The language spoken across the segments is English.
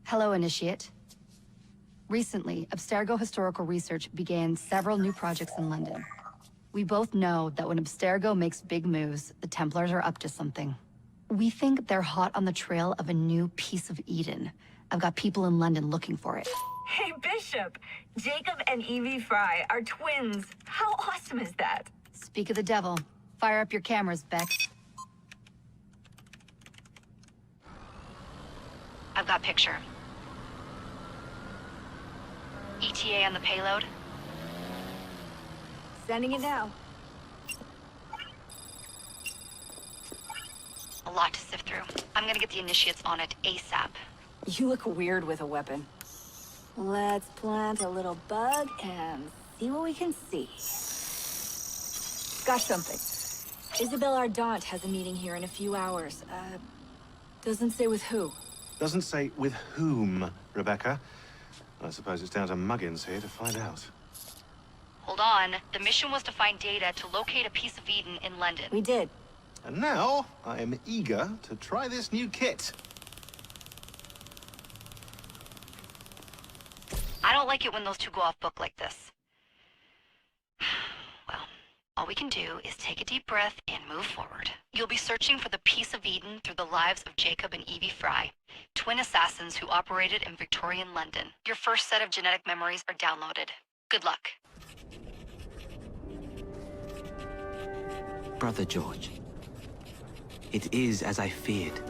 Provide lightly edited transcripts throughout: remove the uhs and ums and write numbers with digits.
Hello, Initiate. Recently, Abstergo Historical Research began several new projects in London. We both know that when Abstergo makes big moves, the Templars are up to something. We think they're hot on the trail of a new piece of Eden. I've got people in London looking for it. Hey, Bishop! Jacob and Evie Fry are twins. How awesome is that? Speak of the devil. Fire up your cameras, Bex. I've got picture. ETA on the payload? Sending it now. A lot to sift through. I'm gonna get the Initiates on it ASAP. You look weird with a weapon. Let's plant a little bug and see what we can see. Got something. Isabel Ardant has a meeting here in a few hours. Doesn't say with who. Doesn't say with whom, Rebecca. I suppose it's down to Muggins here to find out. Hold on. The mission was to find data to locate a piece of Eden in London. We did. And now, I am eager to try this new kit. I don't like it when those two go off book like this. Well, all we can do is take a deep breath and move forward. You'll be searching for the piece of Eden through the lives of Jacob and Evie Fry, twin assassins who operated in Victorian London. Your first set of genetic memories are downloaded. Good luck. Brother George, it is as I feared.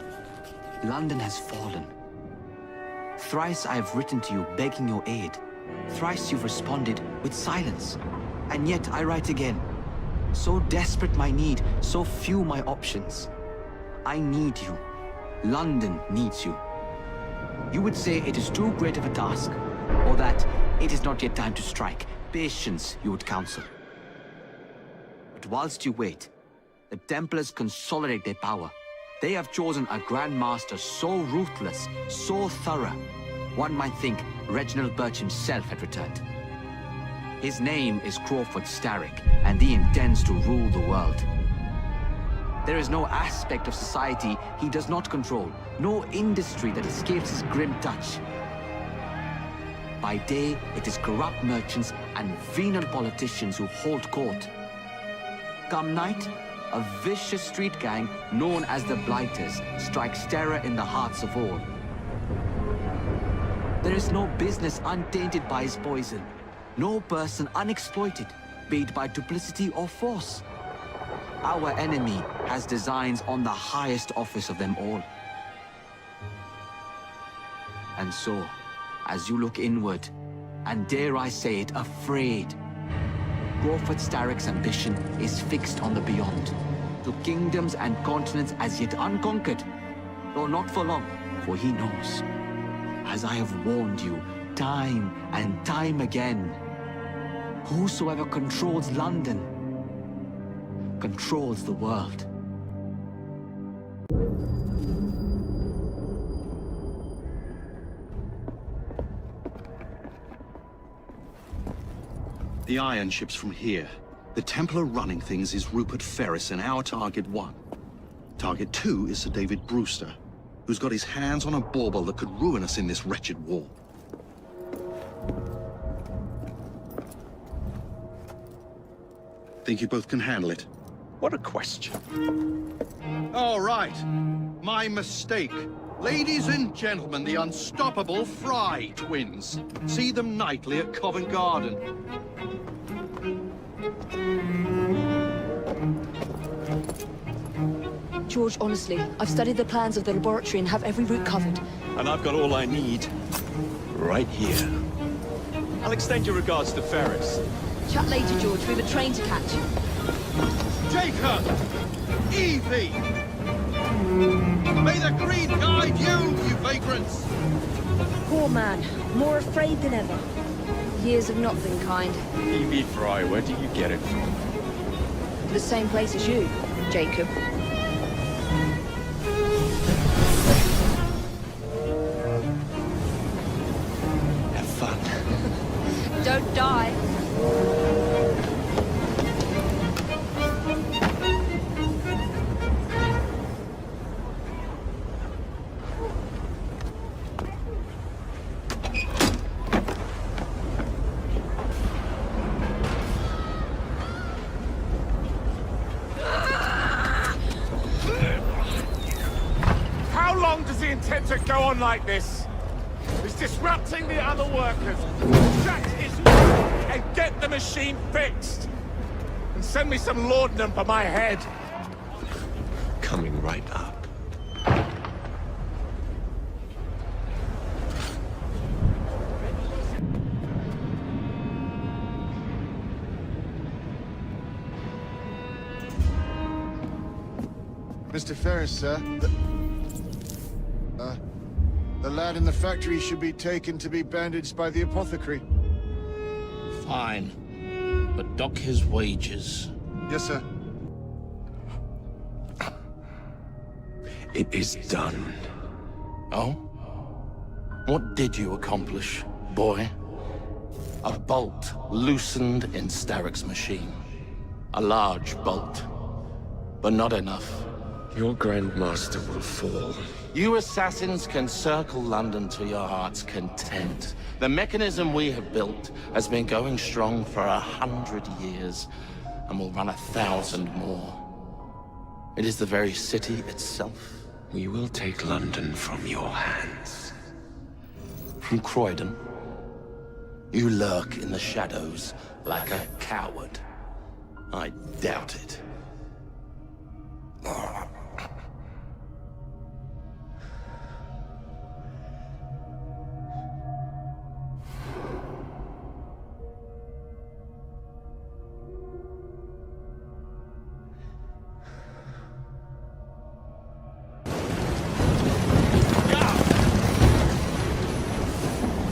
London has fallen. Thrice I have written to you begging your aid. Thrice you've responded with silence. And yet I write again. So desperate my need, so few my options. I need you. London needs you. You would say it is too great of a task, or that it is not yet time to strike. Patience, you would counsel. But whilst you wait, the Templars consolidate their power. They have chosen a Grand Master so ruthless, so thorough, one might think Reginald Birch himself had returned. His name is Crawford Starrick, and he intends to rule the world. There is no aspect of society he does not control, no industry that escapes his grim touch. By day, it is corrupt merchants and venal politicians who hold court. Come night, a vicious street gang known as the Blighters strikes terror in the hearts of all. There is no business untainted by his poison, no person unexploited, be it by duplicity or force. Our enemy has designs on the highest office of them all. And so, as you look inward, and dare I say it, afraid, Crawford Starrick's ambition is fixed on the beyond, to kingdoms and continents as yet unconquered, though not for long, for he knows, as I have warned you time and time again, whosoever controls London controls the world. The iron ship's from here. The Templar running things is Rupert Ferris and our target 1. Target 2 is Sir David Brewster, who's got his hands on a bauble that could ruin us in this wretched war. Think you both can handle it? What a question. All right. My mistake. Ladies and gentlemen, the unstoppable Fry twins. See them nightly at Covent Garden. George, honestly, I've studied the plans of the laboratory and have every route covered. And I've got all I need right here. I'll extend your regards to Ferris. Chat later, George. We have a train to catch. Jacob! Evie! May the green guide you, you vagrants! Poor man. More afraid than ever. Years have not been kind. Evie Fry, where do you get it from? The same place as you, Jacob. Have fun. Don't die. How long does he intend to go on like this? He's disrupting the other workers. Shut his mouth and get the machine fixed. And send me some laudanum for my head. Coming right up. Mr. Ferris, sir. The lad in the factory should be taken to be bandaged by the apothecary. Fine. But dock his wages. Yes, sir. It is done. Oh? What did you accomplish, boy? A bolt loosened in Starrick's machine. A large bolt. But not enough. Your Grandmaster will fall. You assassins can circle London to your heart's content. The mechanism we have built has been going strong for 100 years, and will run 1,000 more. It is the very city itself. We will take London from your hands. From Croydon, you lurk in the shadows like a coward. I doubt it.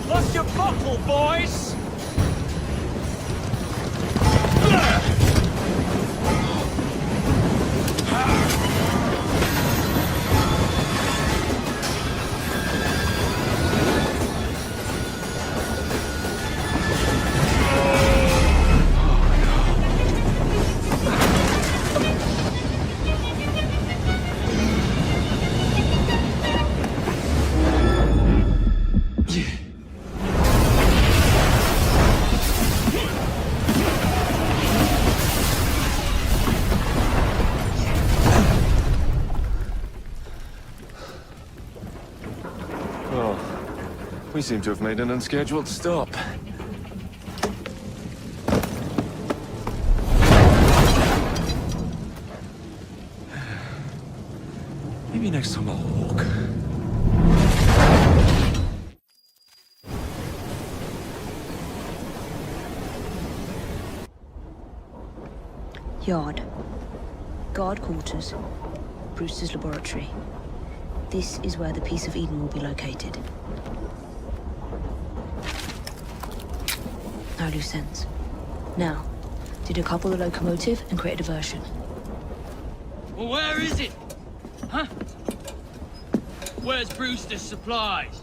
What's your bottle, boys? We seem to have made an unscheduled stop. Maybe next time I'll walk. Yard. Guard quarters. Brewster's laboratory. This is where the piece of Eden will be located. No loose ends. Now, to decouple the locomotive and create a diversion. Well, where is it? Huh? Where's Brewster's supplies?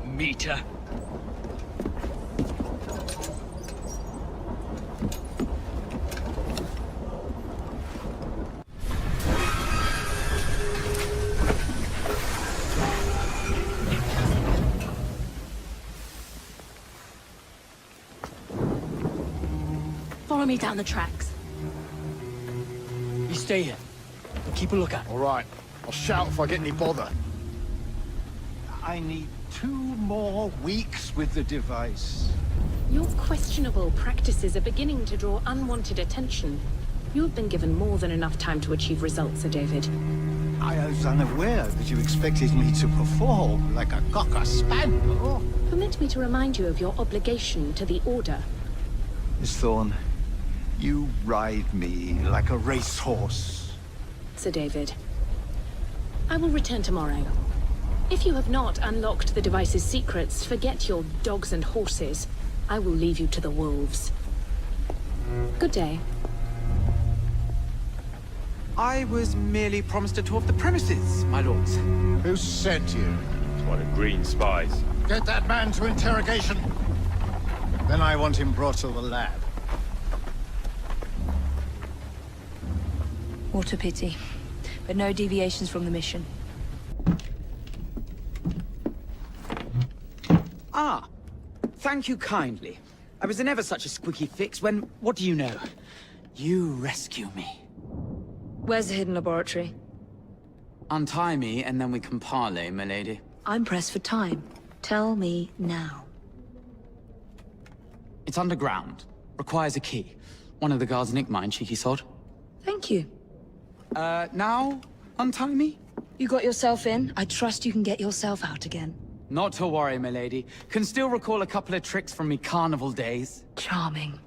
Meter. Follow me down the tracks. You stay here. Keep a lookout. All right. I'll shout if I get any bother. I need 2 more weeks with the device. Your questionable practices are beginning to draw unwanted attention. You have been given more than enough time to achieve results, Sir David. I was unaware that you expected me to perform like a cocker spaniel. Permit me to remind you of your obligation to the Order. Miss Thorne, you ride me like a racehorse. Sir David. I will return tomorrow. If you have not unlocked the device's secrets, forget your dogs and horses. I will leave you to the wolves. Good day. I was merely promised a tour of the premises, my lords. Who sent you? It's one of Green's spies. Get that man to interrogation. Then I want him brought to the lab. What a pity. But no deviations from the mission. Ah, thank you kindly. I was in ever such a squeaky fix when, what do you know? You rescue me. Where's the hidden laboratory? Untie me, and then we can parley, milady. I'm pressed for time. Tell me now. It's underground. Requires a key. One of the guards nicked mine, cheeky sod. Thank you. Now? Untie me? You got yourself in. I trust you can get yourself out again. Not to worry, milady. Can still recall a couple of tricks from me carnival days. Charming.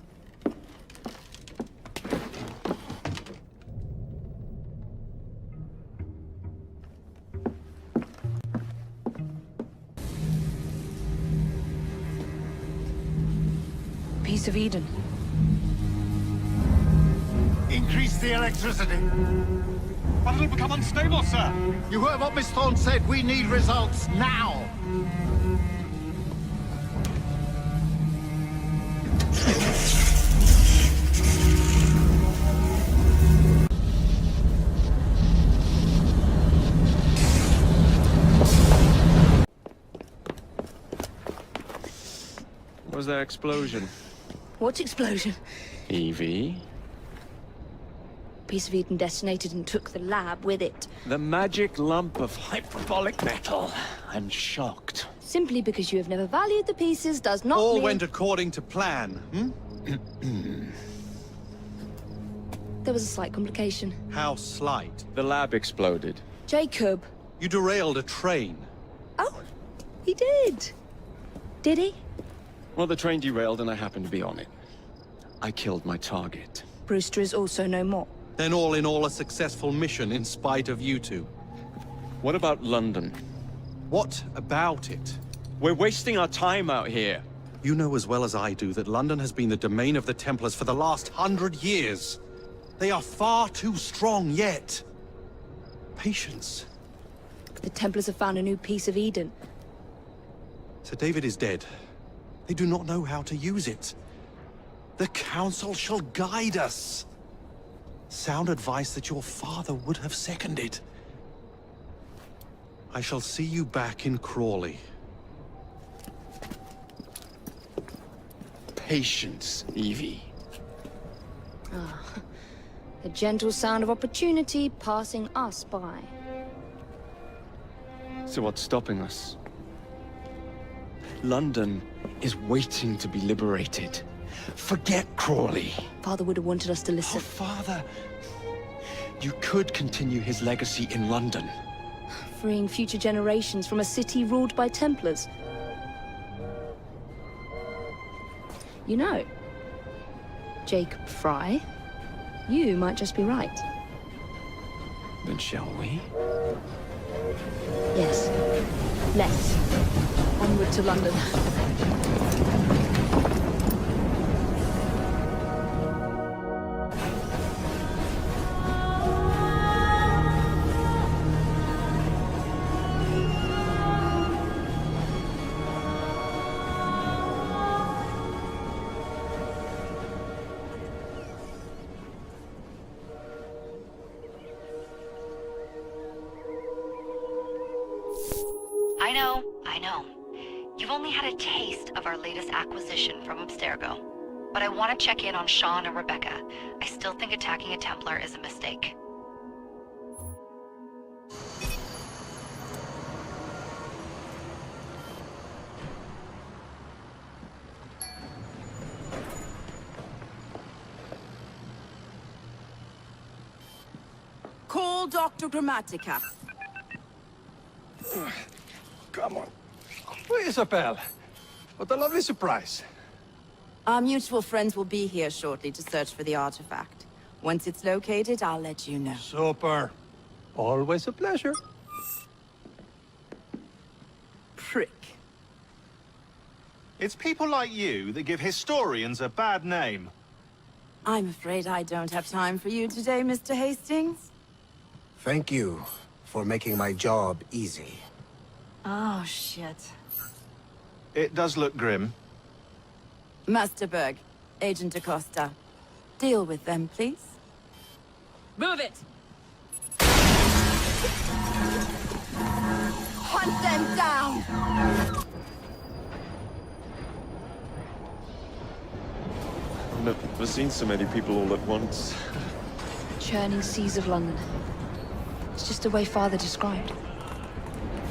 Piece of Eden. Increase the electricity. But it'll become unstable, sir. You heard what Miss Thorne said. We need results now. What was that explosion? What explosion? Evie? Piece of Eden detonated and took the lab with it. The magic lump of hyperbolic metal. I'm shocked. Simply because you have never valued the pieces does not All mean... went according to plan, There was a slight complication. How slight? The lab exploded. Jacob. You derailed a train. Oh, he did. Did he? Well, the train derailed and I happened to be on it. I killed my target. Brewster is also no more. Then all in all a successful mission in spite of you two. What about London? What about it? We're wasting our time out here. You know as well as I do that London has been the domain of the Templars for the last 100 years. They are far too strong yet. Patience. The Templars have found a new piece of Eden. Sir David is dead. They do not know how to use it. The Council shall guide us. Sound advice that your father would have seconded. I shall see you back in Crawley. Patience, Evie. The gentle sound of opportunity passing us by. So what's stopping us? London is waiting to be liberated. Forget Crawley. Father would have wanted us to listen. Oh, Father. You could continue his legacy in London. Freeing future generations from a city ruled by Templars. You know, Jacob Fry, you might just be right. Then shall we? Yes. Let's. Onward to London. I know. You've only had a taste of our latest acquisition from Abstergo. But I want to check in on Sean and Rebecca. I still think attacking a Templar is a mistake. Call Dr. Grammatica. Come on. Isabel. What a lovely surprise. Our mutual friends will be here shortly to search for the artifact. Once it's located, I'll let you know. Super. Always a pleasure. Prick. It's people like you that give historians a bad name. I'm afraid I don't have time for you today, Mr. Hastings. Thank you for making my job easy. Oh, shit. It does look grim. Master Berg, Agent Acosta. Deal with them, please. Move it! Hunt them down! I've never seen so many people all at once. Churning seas of London. It's just the way Father described.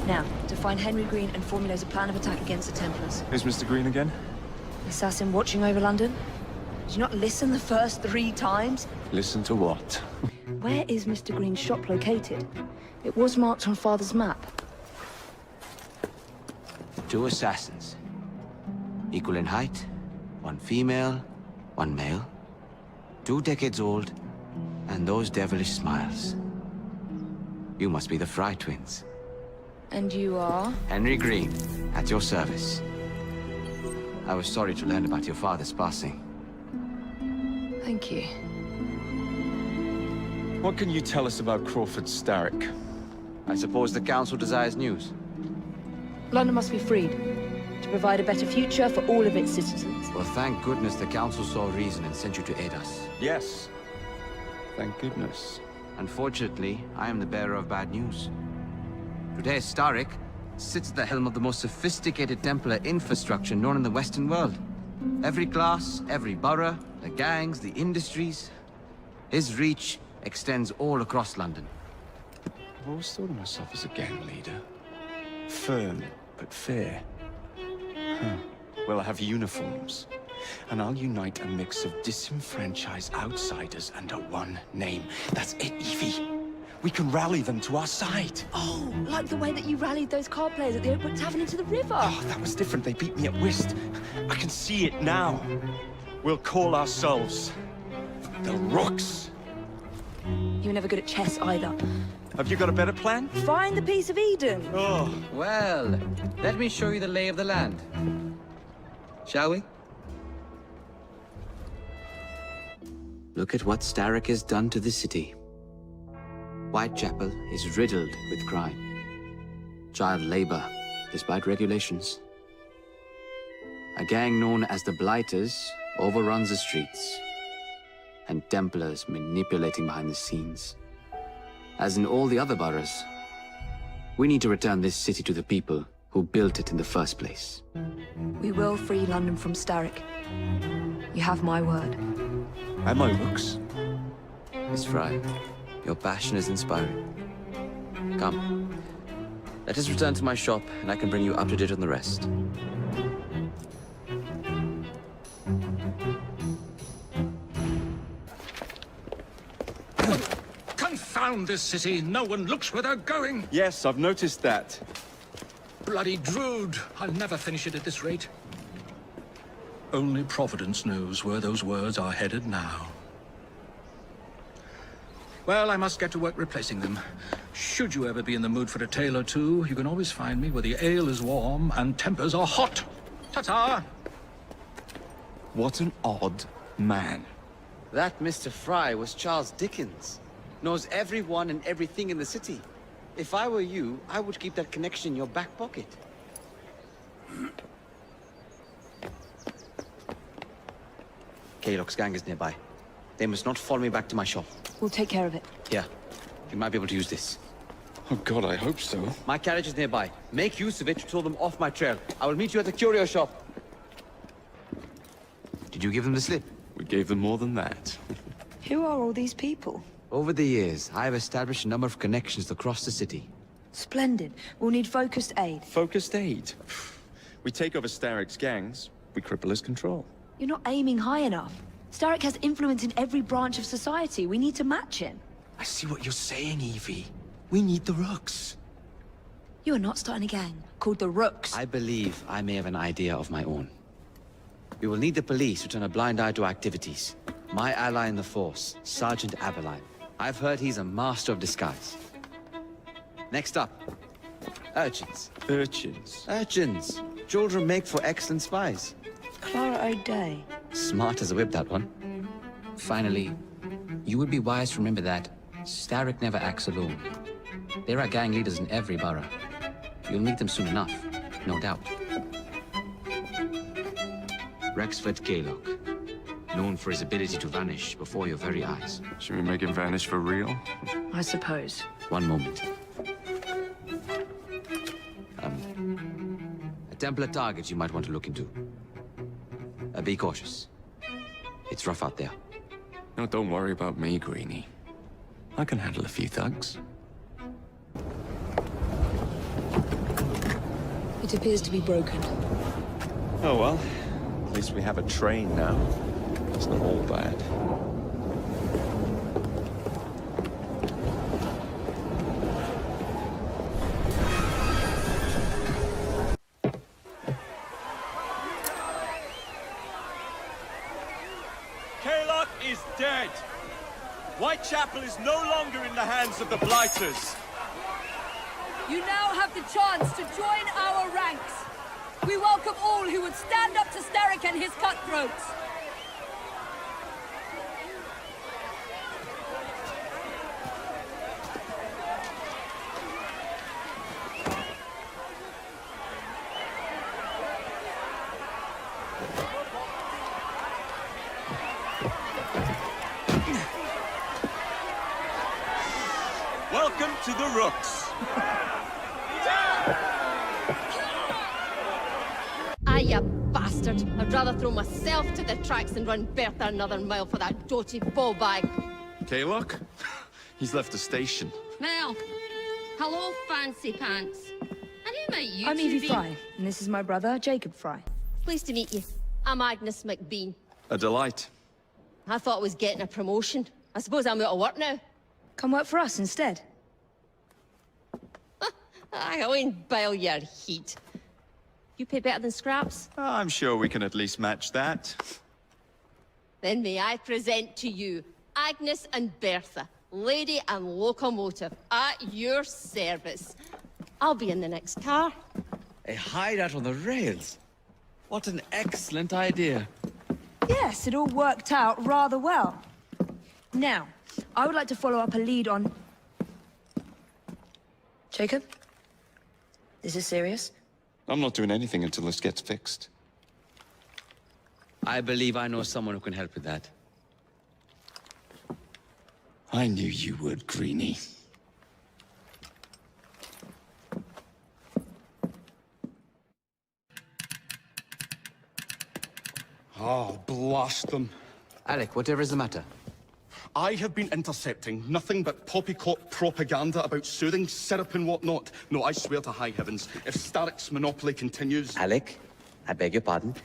Now, to find Henry Green and formulate a plan of attack against the Templars. Who's Mr. Green again? Assassin watching over London? Did you not listen the first 3 times? Listen to what? Where is Mr. Green's shop located? It was marked on Father's map. 2 assassins. Equal in height, 1 female, 1 male. 2 decades old, and those devilish smiles. You must be the Fry twins. And you are? Henry Green, at your service. I was sorry to learn about your father's passing. Thank you. What can you tell us about Crawford Starrick? I suppose the Council desires news. London must be freed, to provide a better future for all of its citizens. Well, thank goodness the Council saw reason and sent you to aid us. Yes. Thank goodness. Unfortunately, I am the bearer of bad news. Today, Starrick sits at the helm of the most sophisticated Templar infrastructure known in the Western world. Every class, every borough, the gangs, the industries. His reach extends all across London. I've always thought of myself as a gang leader. Firm, but fair. Huh. Well, I have uniforms. And I'll unite a mix of disenfranchised outsiders under one name. That's it, Evie. We can rally them to our side. Oh, like the way that you rallied those card players at the Oakwood Tavern into the river. Oh, that was different. They beat me at whist. I can see it now. We'll call ourselves the Rooks. You were never good at chess either. Have you got a better plan? Find the piece of Eden. Oh. Well, let me show you the lay of the land. Shall we? Look at what Starrick has done to the city. Whitechapel is riddled with crime. Child labor, despite regulations. A gang known as the Blighters overruns the streets. And Templars manipulating behind the scenes. As in all the other boroughs, we need to return this city to the people who built it in the first place. We will free London from Starrick. You have my word. And my Rooks. Miss Fry, your passion is inspiring. Come, let us return to my shop, and I can bring you up to date on the rest. Confound this city! No one looks where they're going! Yes, I've noticed that. Bloody Drood! I'll never finish it at this rate. Only Providence knows where those words are headed now. Well, I must get to work replacing them. Should you ever be in the mood for a tale or two, you can always find me where the ale is warm and tempers are hot. Ta-ta! What an odd man. That Mr. Fry was Charles Dickens. Knows everyone and everything in the city. If I were you, I would keep that connection in your back pocket. Kaylock's gang is nearby. They must not follow me back to my shop. We'll take care of it. Here, you might be able to use this. Oh God, I hope so. My carriage is nearby. Make use of it to throw them off my trail. I will meet you at the curio shop. Did you give them the slip? We gave them more than that. Who are all these people? Over the years, I have established a number of connections across the city. Splendid. We'll need focused aid. Focused aid? We take over Starrick's gangs, we cripple his control. You're not aiming high enough. Starrick has influence in every branch of society. We need to match him. I see what you're saying, Evie. We need the Rooks. You are not starting a gang called the Rooks. I believe I may have an idea of my own. We will need the police to turn a blind eye to activities. My ally in the force, Sergeant Aberline. I've heard he's a master of disguise. Next up, urchins. Urchins? Urchins. Children make for excellent spies. Clara O'Day. Smart as a whip, that one. Finally, you would be wise to remember that Starrick never acts alone. There are gang leaders in every borough. You'll meet them soon enough, no doubt. Rexford Kaylock, known for his ability to vanish before your very eyes. Should we make him vanish for real? I suppose. One moment. A Templar target you might want to look into. Be cautious. It's rough out there. No, don't worry about me, Greenie. I can handle a few thugs. It appears to be broken. Oh well, at least we have a train now. It's not all bad. Is dead. Whitechapel is no longer in the hands of the Blighters. You now have the chance to join our ranks. We welcome all who would stand up to Starrick and his cutthroats. Welcome to the Rooks. Ah, you bastard. I'd rather throw myself to the tracks than run Bertha another mile for that doty ball bag. Kaylock? He's left the station. Well, hello, fancy pants. And who might you I'm two Evie be? Fry, and this is my brother, Jacob Fry. Pleased to meet you. I'm Agnes McBean. A delight. I thought I was getting a promotion. I suppose I'm out of work now. Come work for us instead. I won't bile your heat. You pay better than scraps? I'm sure we can at least match that. Then may I present to you Agnes and Bertha, lady and locomotive, at your service. I'll be in the next car. A hideout on the rails. What an excellent idea. Yes, it all worked out rather well. Now, I would like to follow up a lead on... Jacob? This is serious? I'm not doing anything until this gets fixed. I believe I know someone who can help with that. I knew you would, Greenie. Oh, blast them. Alec, whatever is the matter? I have been intercepting nothing but poppycock propaganda about soothing syrup and whatnot. No, I swear to high heavens, if Starrick's monopoly continues... Alec, I beg your pardon.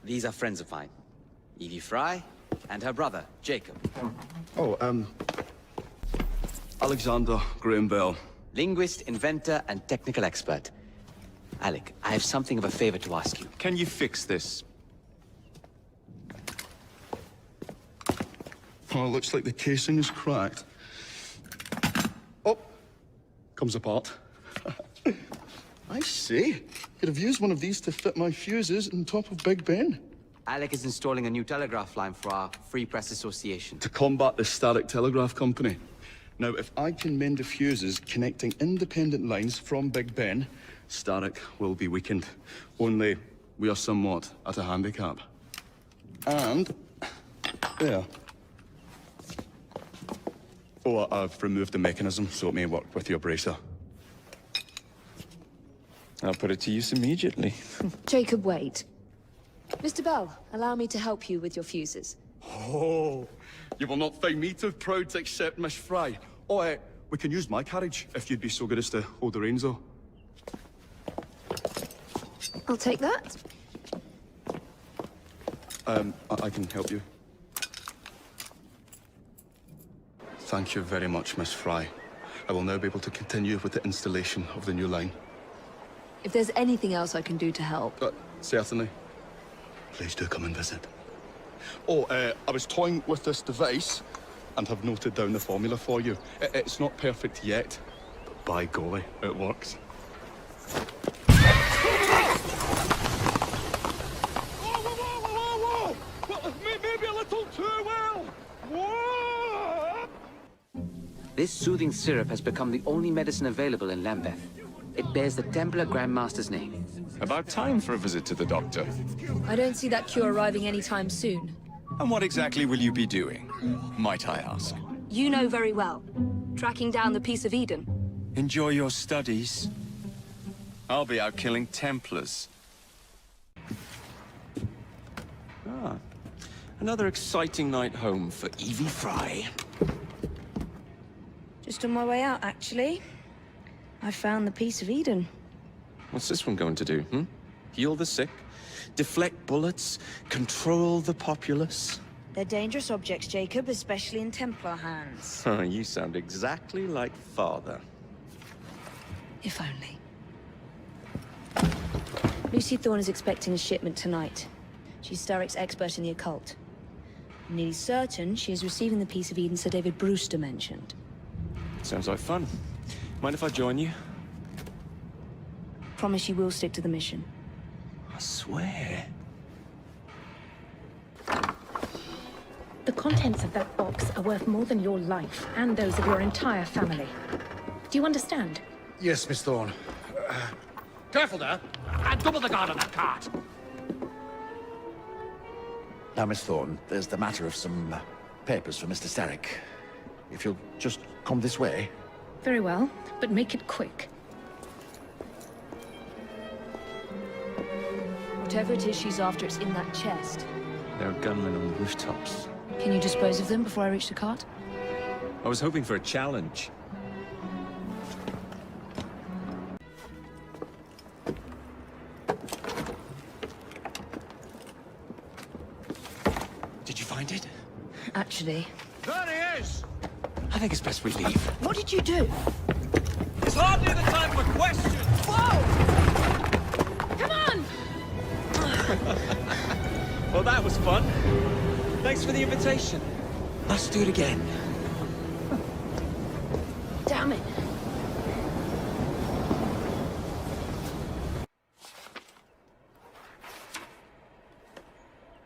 These are friends of mine. Evie Fry and her brother, Jacob. Oh, Alexander Graham Bell. Linguist, inventor, and technical expert. Alec, I have something of a favor to ask you. Can you fix this? Oh, looks like the casing is cracked. Oh, comes apart. I see. Could have used one of these to fit my fuses on top of Big Ben. Alec is installing a new telegraph line for our Free Press Association. To combat the Starrick Telegraph Company. Now, if I can mend the fuses connecting independent lines from Big Ben, Starrick will be weakened. Only, we are somewhat at a handicap. And... there. Oh, I've removed the mechanism, so it may work with your bracer. I'll put it to use immediately. Jacob, wait. Mr. Bell, allow me to help you with your fuses. Oh, you will not find me too proud to accept Miss Fry. Oh, we can use my carriage, if you'd be so good as to hold the reins, though. I'll take that. I can help you. Thank you very much, Miss Fry. I will now be able to continue with the installation of the new line. If there's anything else I can do to help... Certainly. Please do come and visit. Oh, I was toying with this device and have noted down the formula for you. It's not perfect yet, but by golly, it works. Maybe a little too well. Whoa! This soothing syrup has become the only medicine available in Lambeth. It bears the Templar Grandmaster's name. About time for a visit to the doctor. I don't see that cure arriving anytime soon. And what exactly will you be doing, might I ask? You know very well. Tracking down the Piece of Eden. Enjoy your studies. I'll be out killing Templars. Ah, another exciting night home for Evie Fry. Just on my way out, actually. I found the Piece of Eden. What's this one going to do, Heal the sick? Deflect bullets? Control the populace? They're dangerous objects, Jacob, especially in Templar hands. You sound exactly like Father. If only. Lucy Thorne is expecting a shipment tonight. She's Starrick's expert in the occult. I'm nearly certain she is receiving the piece of Eden Sir David Brewster mentioned. Sounds like fun. Mind if I join you? Promise you will stick to the mission. I swear. The contents of that box are worth more than your life and those of your entire family. Do you understand? Yes, Miss Thorne. Careful there! And double the guard on that cart! Now, Miss Thorne, there's the matter of some papers for Mr. Starrick. If you'll just come this way. Very well, but make it quick. Whatever it is she's after, it's in that chest. There are gunmen on the rooftops. Can you dispose of them before I reach the cart? I was hoping for a challenge. Did you find it? Actually... There he is! I think it's best we leave. What did you do? It's hardly the time for questions! Whoa! Come on! Well, that was fun. Thanks for the invitation. Let's do it again. Damn it.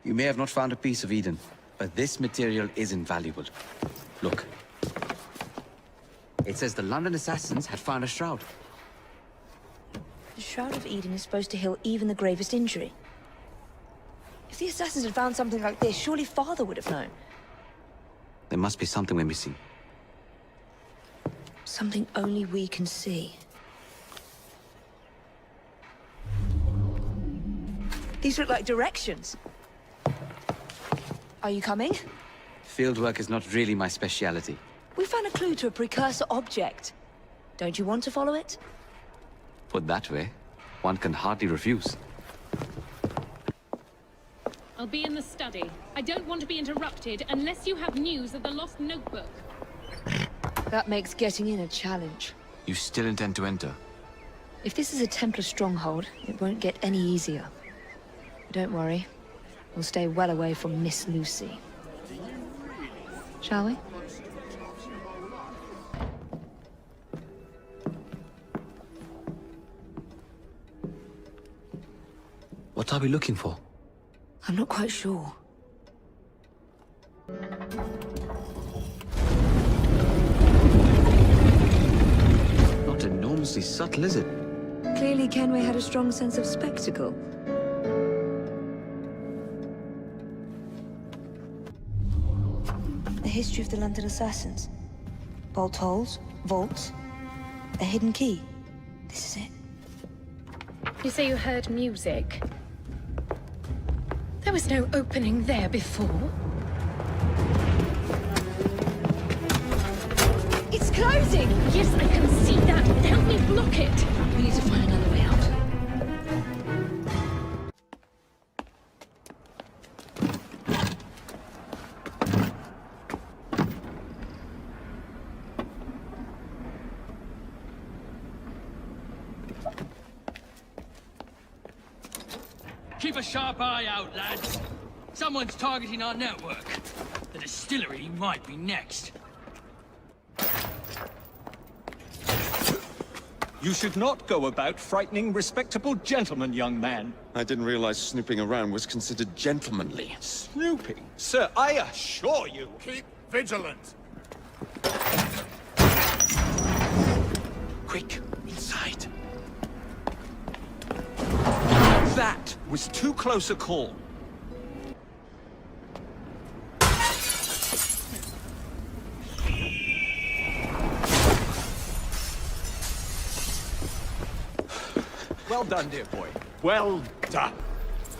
You may have not found a piece of Eden, but this material is invaluable. Look. It says the London assassins had found a shroud. The Shroud of Eden is supposed to heal even the gravest injury. If the assassins had found something like this, surely Father would have known. There must be something we're missing. Something only we can see. These look like directions. Are you coming? Fieldwork is not really my speciality. We found a clue to a precursor object. Don't you want to follow it? Put that way, one can hardly refuse. I'll be in the study. I don't want to be interrupted unless you have news of the lost notebook. That makes getting in a challenge. You still intend to enter? If this is a Templar stronghold, it won't get any easier. But don't worry. We'll stay well away from Miss Lucy. Shall we? What are we looking for? I'm not quite sure. Not enormously subtle, is it? Clearly Kenway had a strong sense of spectacle. The history of the London assassins. Bolt holes, vaults, a hidden key. This is it. You say you heard music. There was no opening there before. It's closing! Yes, I can see that. Help me block it. We need to find another way out. Keep a sharp eye out, lads. Someone's targeting our network. The distillery might be next. You should not go about frightening respectable gentlemen, young man. I didn't realize snooping around was considered gentlemanly. Snooping? Sir, I assure you. Keep vigilant. Quick, inside. That was too close a call. Well done, dear boy. Well done.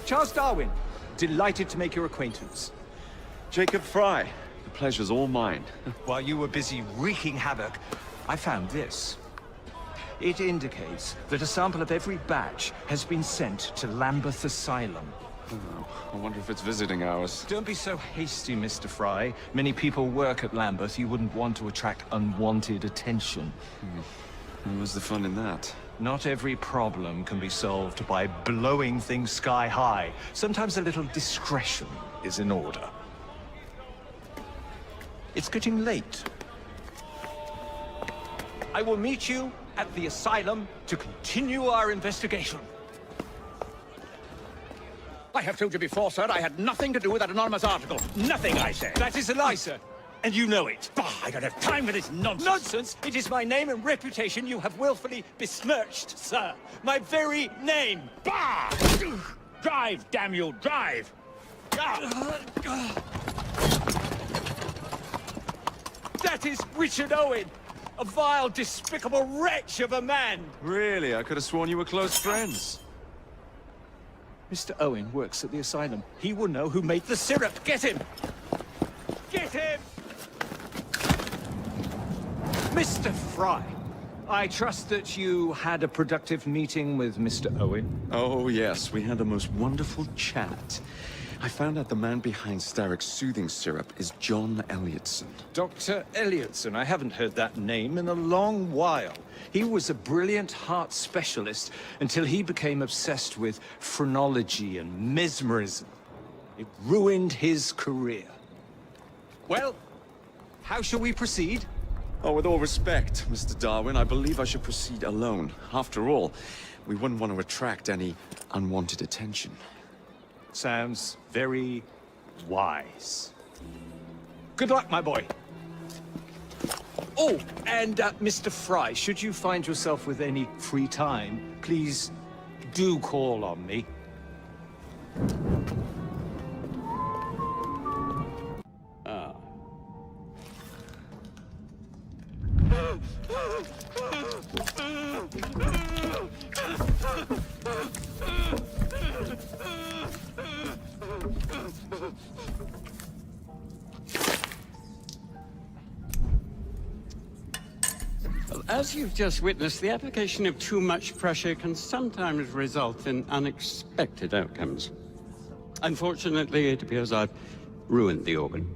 Charles Darwin, delighted to make your acquaintance. Jacob Fry, the pleasure's all mine. While you were busy wreaking havoc, I found this. It indicates that a sample of every batch has been sent to Lambeth Asylum. Oh, I wonder if it's visiting hours. Don't be so hasty, Mr. Fry. Many people work at Lambeth. You wouldn't want to attract unwanted attention. And what's the fun in that? Not every problem can be solved by blowing things sky high. Sometimes a little discretion is in order. It's getting late. I will meet you at the asylum to continue our investigation. I have told you before, sir, I had nothing to do with that anonymous article. Nothing, I say. That is a lie, sir. And you know it. Bah, I don't have time for this nonsense. Nonsense? It is my name and reputation you have willfully besmirched, sir. My very name. Bah! Drive, damn you, drive! That is Richard Owen, a vile, despicable wretch of a man. Really? I could have sworn you were close friends. Mr. Owen works at the asylum. He will know who made the syrup. Get him! Get him! Mr. Fry, I trust that you had a productive meeting with Mr. Owen. Oh, yes. We had the most wonderful chat. I found out the man behind Starrick's soothing syrup is John Elliotson. Dr. Elliotson, I haven't heard that name in a long while. He was a brilliant heart specialist until he became obsessed with phrenology and mesmerism. It ruined his career. Well, how shall we proceed? Oh, with all respect, Mr. Darwin, I believe I should proceed alone. After all, we wouldn't want to attract any unwanted attention. Sounds very wise. Good luck, my boy. Oh, and Mr. Fry, should you find yourself with any free time, please do call on me. Well, as you've just witnessed, the application of too much pressure can sometimes result in unexpected outcomes. Unfortunately, it appears I've ruined the organ.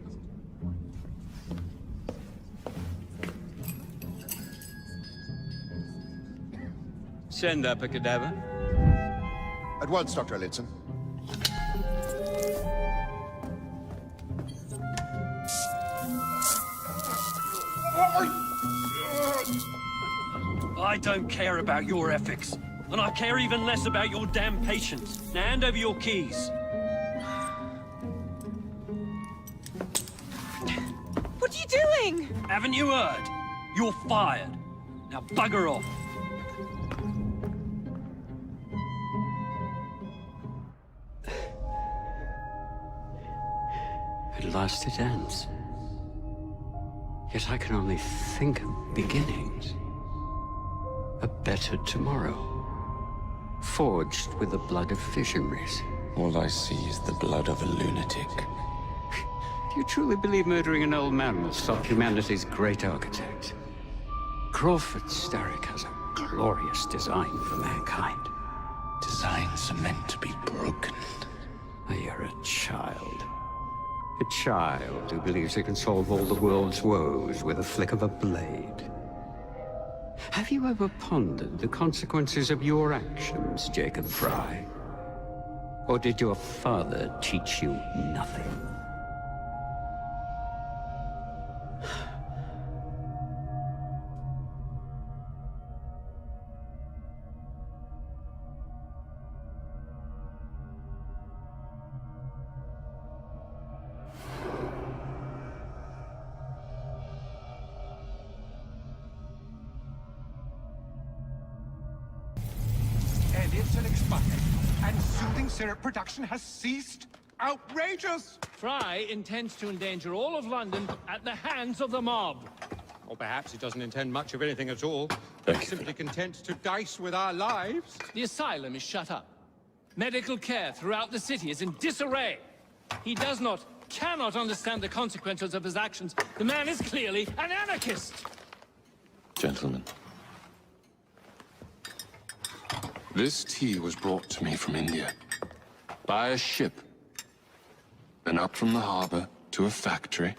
Send up a cadaver. At once, Dr. Elliotson. I don't care about your ethics, and I care even less about your damn patience. Now hand over your keys. What are you doing? Haven't you heard? You're fired. Now bugger off. At last it ends. Yet I can only think of beginnings. A better tomorrow. Forged with the blood of visionaries. All I see is the blood of a lunatic. Do you truly believe murdering an old man will stop humanity's great architect? Crawford Starrick has a glorious design for mankind. Designs are meant to be broken. You're a child. A child who believes he can solve all the world's woes with a flick of a blade. Have you ever pondered the consequences of your actions, Jacob Fry? Or did your father teach you nothing? Elliotson expired, and soothing syrup production has ceased? Outrageous! Fry intends to endanger all of London at the hands of the mob. Or perhaps he doesn't intend much of anything at all. Thank you. Simply content to dice with our lives. The asylum is shut up. Medical care throughout the city is in disarray. He cannot understand the consequences of his actions. The man is clearly an anarchist. Gentlemen, This tea was brought to me from India. By a ship. Then up from the harbor to a factory,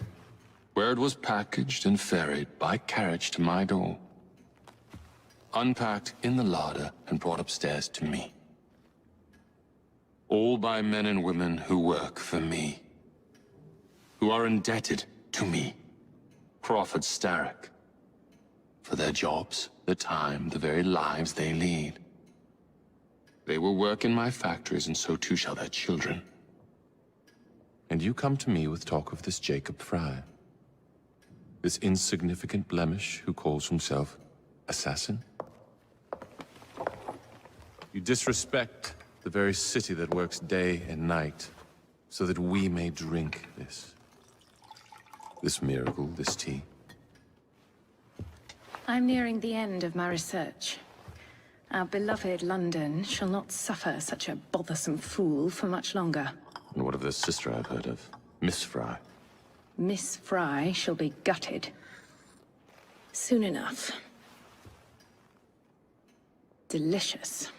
where it was packaged and ferried by carriage to my door. Unpacked in the larder and brought upstairs to me. All by men and women who work for me. Who are indebted to me, Crawford Starrick. For their jobs, the time, the very lives they lead. They will work in my factories, and so too shall their children. And you come to me with talk of this Jacob Fry. This insignificant blemish who calls himself assassin? You disrespect the very city that works day and night, so that we may drink this miracle, this tea. I'm nearing the end of my research. Our beloved London shall not suffer such a bothersome fool for much longer. And what of their sister I've heard of, Miss Fry? Miss Fry shall be gutted. Soon enough. Delicious.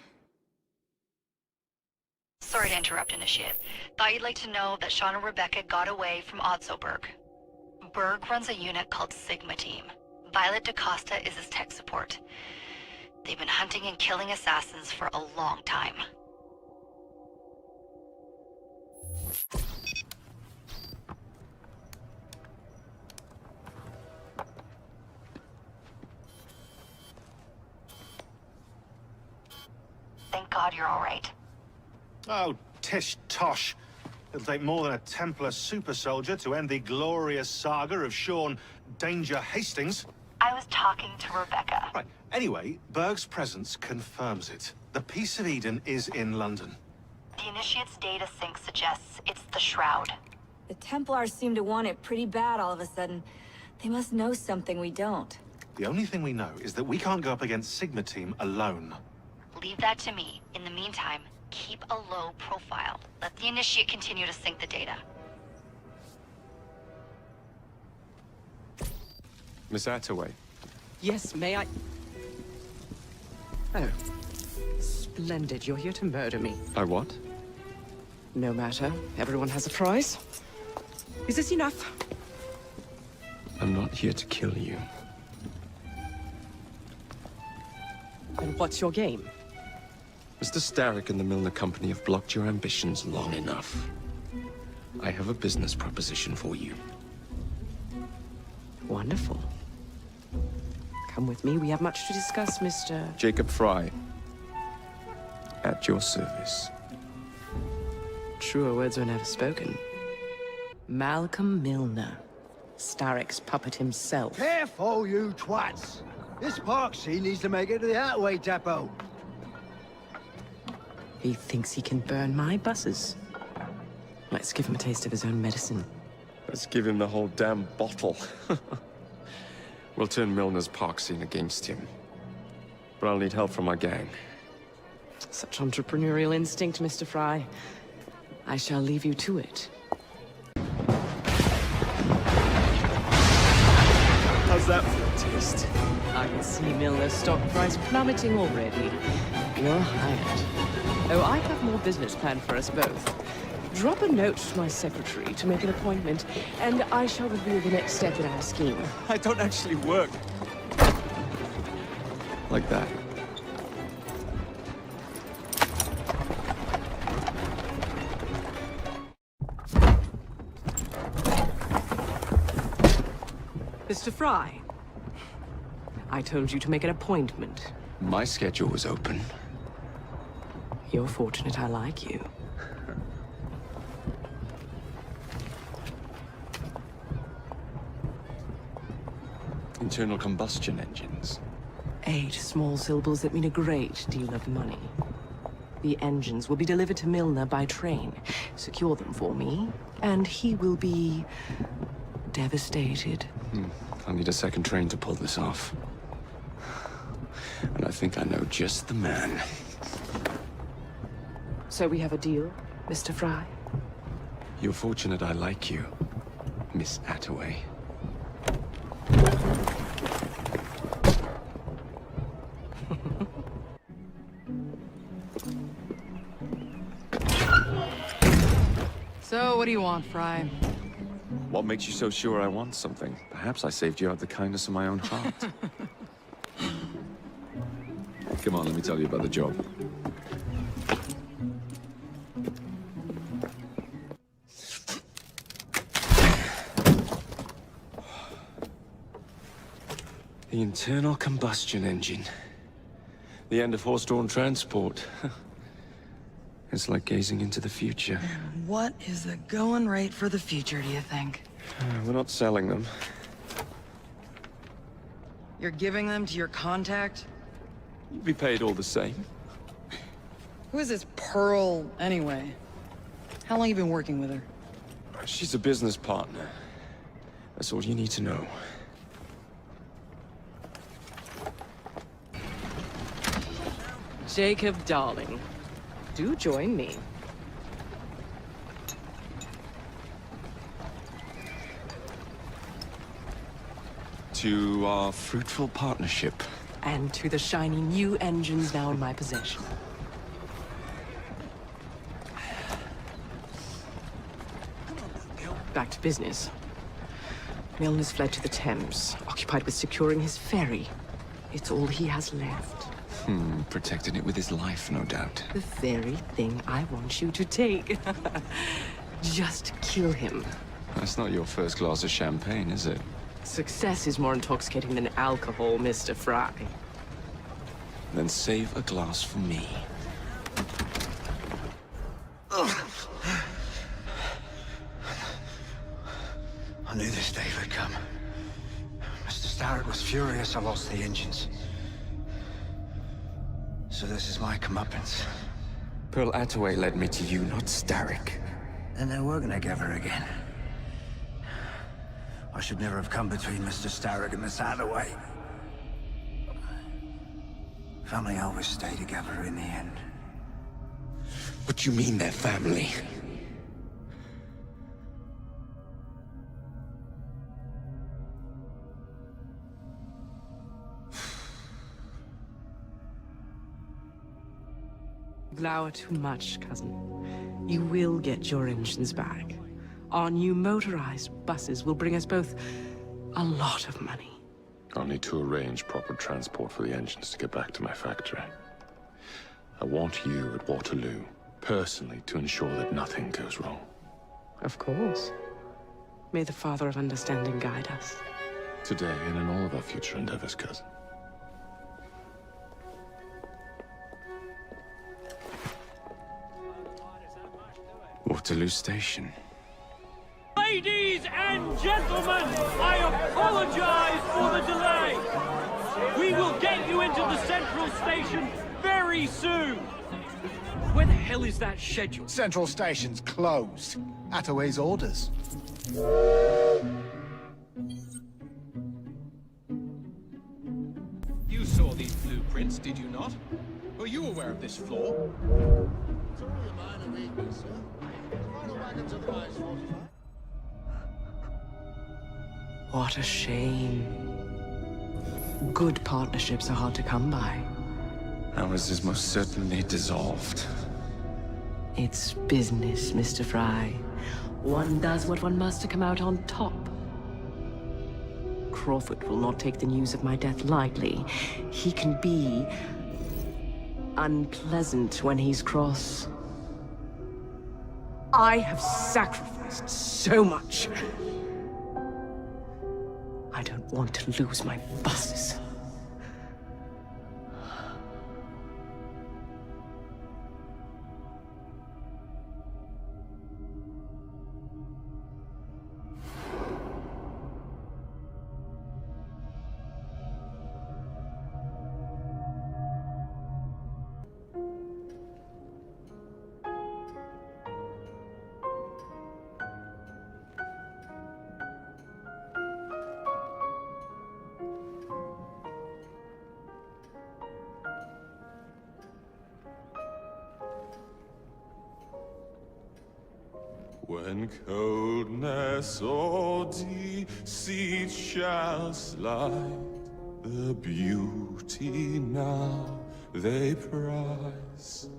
Sorry to interrupt, Initiate. Thought you'd like to know that Sean and Rebecca got away from Otzoberg. Berg runs a unit called Sigma Team. Violet DaCosta is his tech support. They've been hunting and killing assassins for a long time. Thank God you're all right. Oh, tish tosh. It'll take more than a Templar super soldier to end the glorious saga of Sean Danger Hastings. I was talking to Rebecca. Right. Anyway, Berg's presence confirms it. The Peace of Eden is in London. The Initiate's data sync suggests it's the Shroud. The Templars seem to want it pretty bad all of a sudden. They must know something we don't. The only thing we know is that we can't go up against Sigma Team alone. Leave that to me. In the meantime, keep a low profile. Let the Initiate continue to sync the data. Miss Attaway. Yes, may I? Oh. Splendid. You're here to murder me. I what? No matter. Everyone has a price. Is this enough? I'm not here to kill you. And what's your game? Mr. Starrick and the Milner Company have blocked your ambitions long enough. I have a business proposition for you. Wonderful. Come with me. We have much to discuss, Mr. Jacob Fry. At your service. Truer words were never spoken. Malcolm Milner. Starrick's puppet himself. Careful, you twats! This Parksy needs to make it to the Attaway depot. He thinks he can burn my buses. Let's give him a taste of his own medicine. Let's give him the whole damn bottle. We'll turn Milner's park scene against him. But I'll need help from my gang. Such entrepreneurial instinct, Mr. Fry. I shall leave you to it. How's that for a taste? I can see Milner's stock price plummeting already. You're hired. Oh, I have more business planned for us both. Drop a note to my secretary to make an appointment, and I shall reveal the next step in our scheme. I don't actually work. Like that. Mr. Fry, I told you to make an appointment. My schedule was open. You're fortunate I like you. Internal combustion engines. 8 small syllables that mean a great deal of money. The engines will be delivered to Milner by train. Secure them for me, and he will be devastated. I'll need a second train to pull this off. And I think I know just the man. So we have a deal, Mr. Fry? You're fortunate I like you, Miss Attaway. So, what do you want, Fry? What makes you so sure I want something? Perhaps I saved you out of the kindness of my own heart. Come on, let me tell you about the job. The internal combustion engine. The end of horse-drawn transport. It's like gazing into the future. What is the going rate for the future, do you think? We're not selling them. You're giving them to your contact? You'll be paid all the same. Who is this Pearl, anyway? How long you been working with her? She's a business partner. That's all you need to know. Jacob, darling, do join me. To our fruitful partnership. And to the shiny new engines now in my possession. Back to business. Milner's fled to the Thames, occupied with securing his ferry. It's all he has left. Protecting it with his life, no doubt. The very thing I want you to take. Just kill him. That's not your first glass of champagne, is it? Success is more intoxicating than alcohol, Mr. Fry. Then save a glass for me. I knew this day would come. Mr. Starrick was furious I lost the engines. So this is my comeuppance. Pearl Attaway led me to you, not Starrick. Then they're working together again. I should never have come between Mr. Starrick and Miss Attaway. Family always stay together in the end. What do you mean they're family? Glower too much, cousin. You will get your engines back. Our new motorized buses will bring us both a lot of money. I'll need to arrange proper transport for the engines to get back to my factory. I want you at Waterloo, personally, to ensure that nothing goes wrong. Of course. May the Father of Understanding guide us. Today and in all of our future endeavors, cousin. Waterloo Station. Ladies and gentlemen, I apologize for the delay. We will get you into the central station very soon. Where the hell is that schedule? Central Station's closed. Attaway's orders. You saw these blueprints, did you not? Were you aware of this flaw? It's only a minor weakness, sir. Final wagons of the rise fortified. What a shame. Good partnerships are hard to come by. Ours is most certainly dissolved. It's business, Mr. Fry. One does what one must to come out on top. Crawford will not take the news of my death lightly. He can be unpleasant when he's cross. I have sacrificed so much. I don't want to lose my buses. When coldness or deceit shall slide, the beauty now they prize,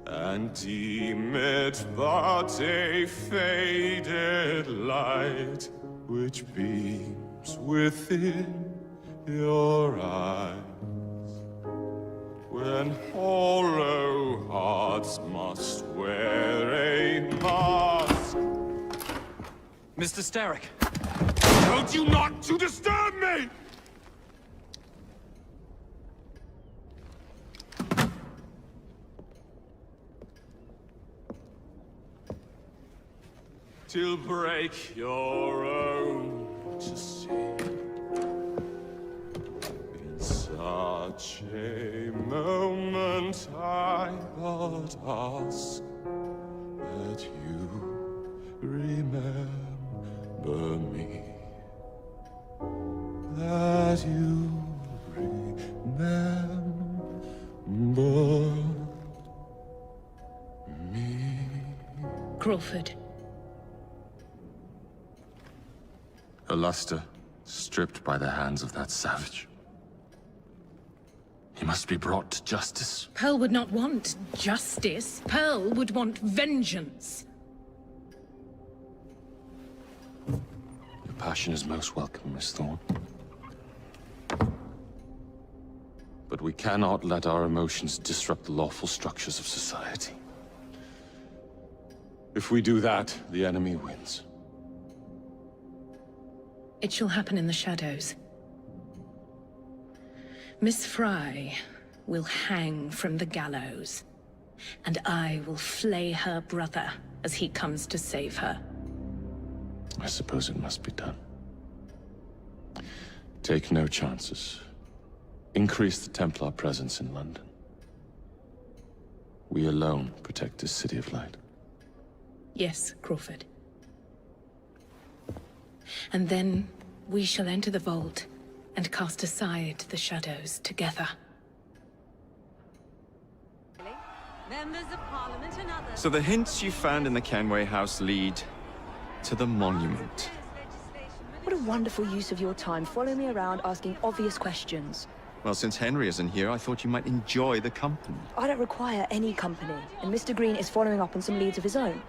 and deem it but a faded light which beams within your eyes. When hollow hearts must wear a mask. Mr. Starrick! Told you not to disturb me! Till break your own to see. In such a moment I but ask that you remember me. That you remember me. Crawford. A luster stripped by the hands of that savage. He must be brought to justice. Pearl would not want justice. Pearl would want vengeance. Your passion is most welcome, Miss Thorne. But we cannot let our emotions disrupt the lawful structures of society. If we do that, the enemy wins. It shall happen in the shadows. Miss Fry will hang from the gallows, and I will flay her brother as he comes to save her. I suppose it must be done. Take no chances. Increase the Templar presence in London. We alone protect this city of light. Yes, Crawford. And then we shall enter the vault and cast aside the shadows together. Members of Parliament and others. So the hints you found in the Kenway house lead to the monument. What a wonderful use of your time, following me around asking obvious questions. Well, since Henry isn't here, I thought you might enjoy the company. I don't require any company, and Mr. Green is following up on some leads of his own.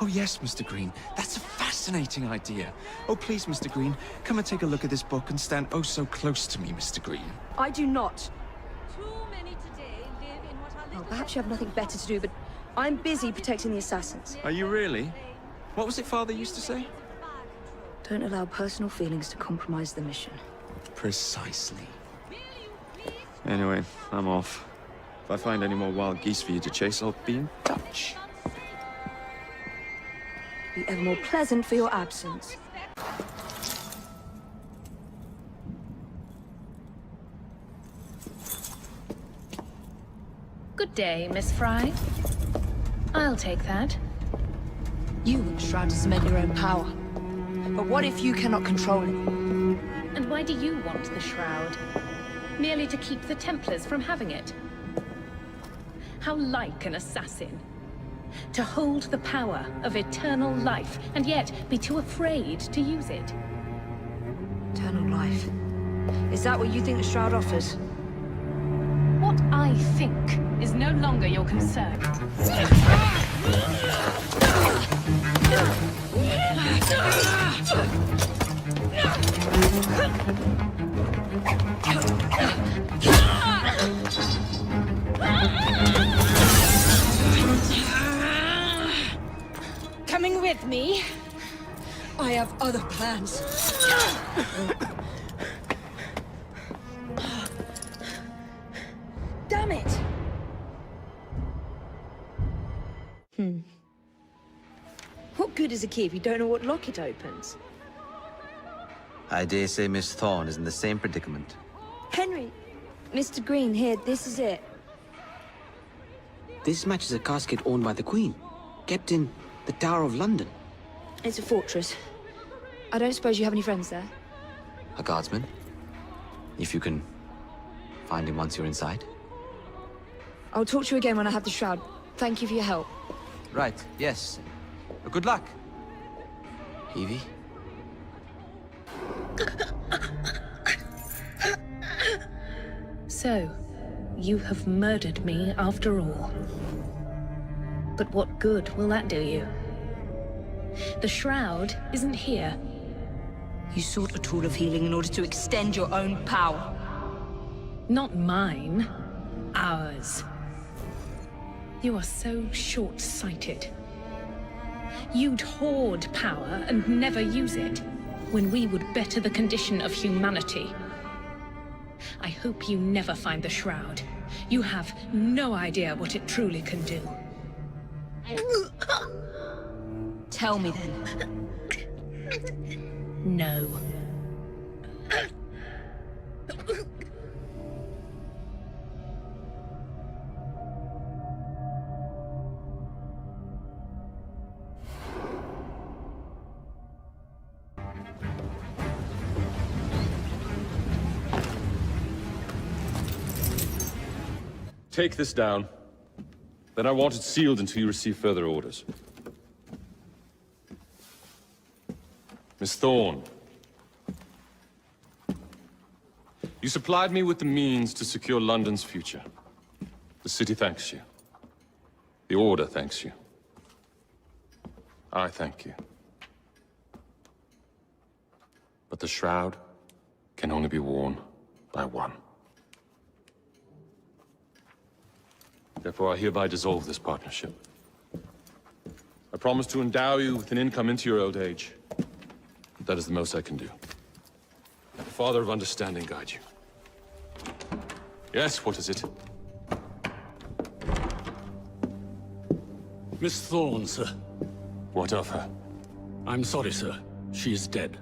Oh yes, Mr. Green. That's a fascinating idea. Oh please, Mr. Green, come and take a look at this book and stand oh so close to me, Mr. Green. I do not. Too many today live in what are Well, perhaps you have nothing better to do, but I'm busy protecting the assassins. Are you really? What was it Father used to say? Don't allow personal feelings to compromise the mission. Precisely. Anyway, I'm off. If I find any more wild geese for you to chase, I'll be in touch. Be ever more pleasant for your absence. Good day, Miss Fry. I'll take that. You want Shroud to cement your own power. But what if you cannot control it? And why do you want the Shroud? Merely to keep the Templars from having it? How like an assassin. To hold the power of eternal life, and yet be too afraid to use it. Eternal life. Is that what you think the Shroud offers? What I think is no longer your concern. Coming with me? I have other plans. Damn it! What good is a key if you don't know what lock it opens? I dare say Miss Thorne is in the same predicament. Henry! Mr. Green, here, this is it. This matches a casket owned by the Queen, kept in the Tower of London. It's a fortress. I don't suppose you have any friends there? A guardsman. If you can find him once you're inside. I'll talk to you again when I have the Shroud. Thank you for your help. Right, yes. Good luck. Evie? So, You have murdered me after all. But what good will that do you? The Shroud isn't here. You sought a tool of healing in order to extend your own power. Not mine. Ours. You are so short-sighted. You'd hoard power and never use it, when we would better the condition of humanity. I hope you never find the Shroud. You have no idea what it truly can do. Tell me then. No. Take this down. Then I want it sealed until you receive further orders. Miss Thorne. You supplied me with the means to secure London's future. The city thanks you. The Order thanks you. I thank you. But the Shroud can only be worn by one. Therefore, I hereby dissolve this partnership. I promise to endow you with an income into your old age. That is the most I can do. The Father of Understanding guide you. Yes, what is it? Miss Thorne, sir. What of her? I'm sorry, sir. She is dead.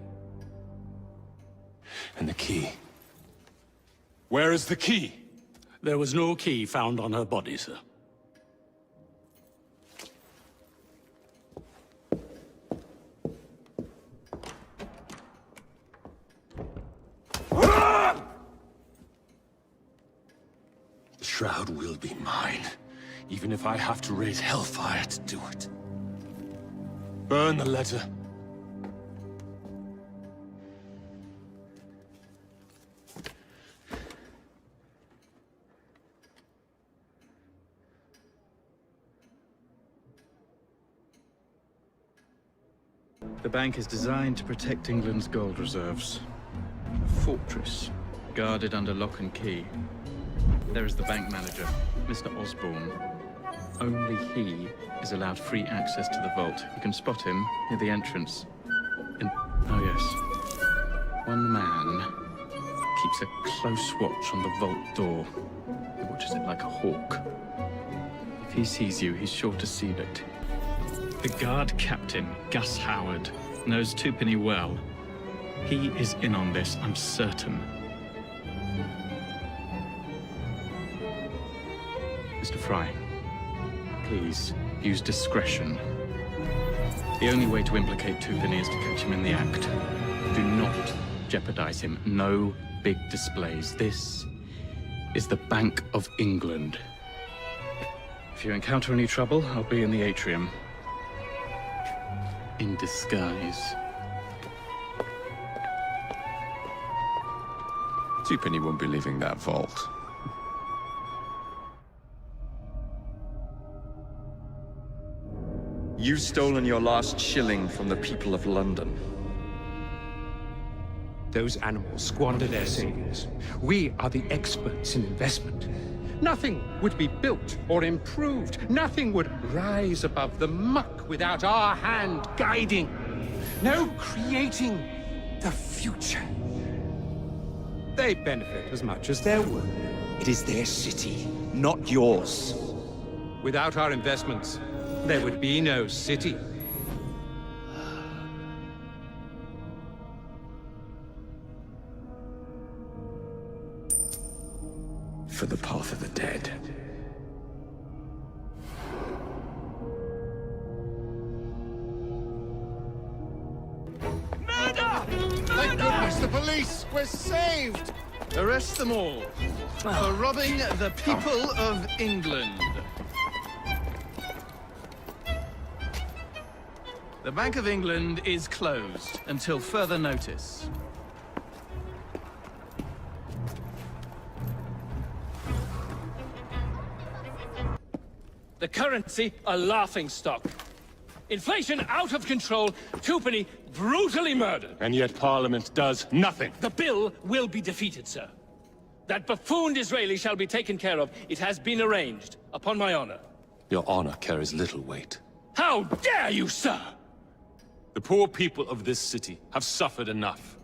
And the key? Where is the key? There was no key found on her body, sir. The Shroud will be mine, even if I have to raise hellfire to do it. Burn the letter. The bank is designed to protect England's gold reserves. A fortress, guarded under lock and key. There is the bank manager, Mr. Osborne. Only he is allowed free access to the vault. You can spot him near the entrance. Oh yes, one man keeps a close watch on the vault door. He watches it like a hawk. If he sees you, he's sure to seal it. The guard captain, Gus Howard, knows Twopenny well. He is in on this, I'm certain. Mr. Fry, please use discretion. The only way to implicate Twopenny is to catch him in the act. Do not jeopardize him. No big displays. This is the Bank of England. If you encounter any trouble, I'll be in the atrium. In disguise. Twopenny won't be leaving that vault. You've stolen your last shilling from the people of London. Those animals squander their savings. We are the experts in investment. Nothing would be built or improved. Nothing would rise above the muck without our hand guiding. No creating the future. They benefit as much as their work. It is their city, not yours. Without our investments, there would be no city. For the path of the dead. Thank goodness, the police! We're saved! Arrest them all for robbing the people of England. The Bank of England is closed until further notice. The currency, a laughingstock. Inflation out of control, twopenny brutally murdered. And yet Parliament does nothing. The bill will be defeated, sir. That buffooned Israeli shall be taken care of. It has been arranged, upon my honor. Your honor carries little weight. How dare you, sir! The poor people of this city have suffered enough.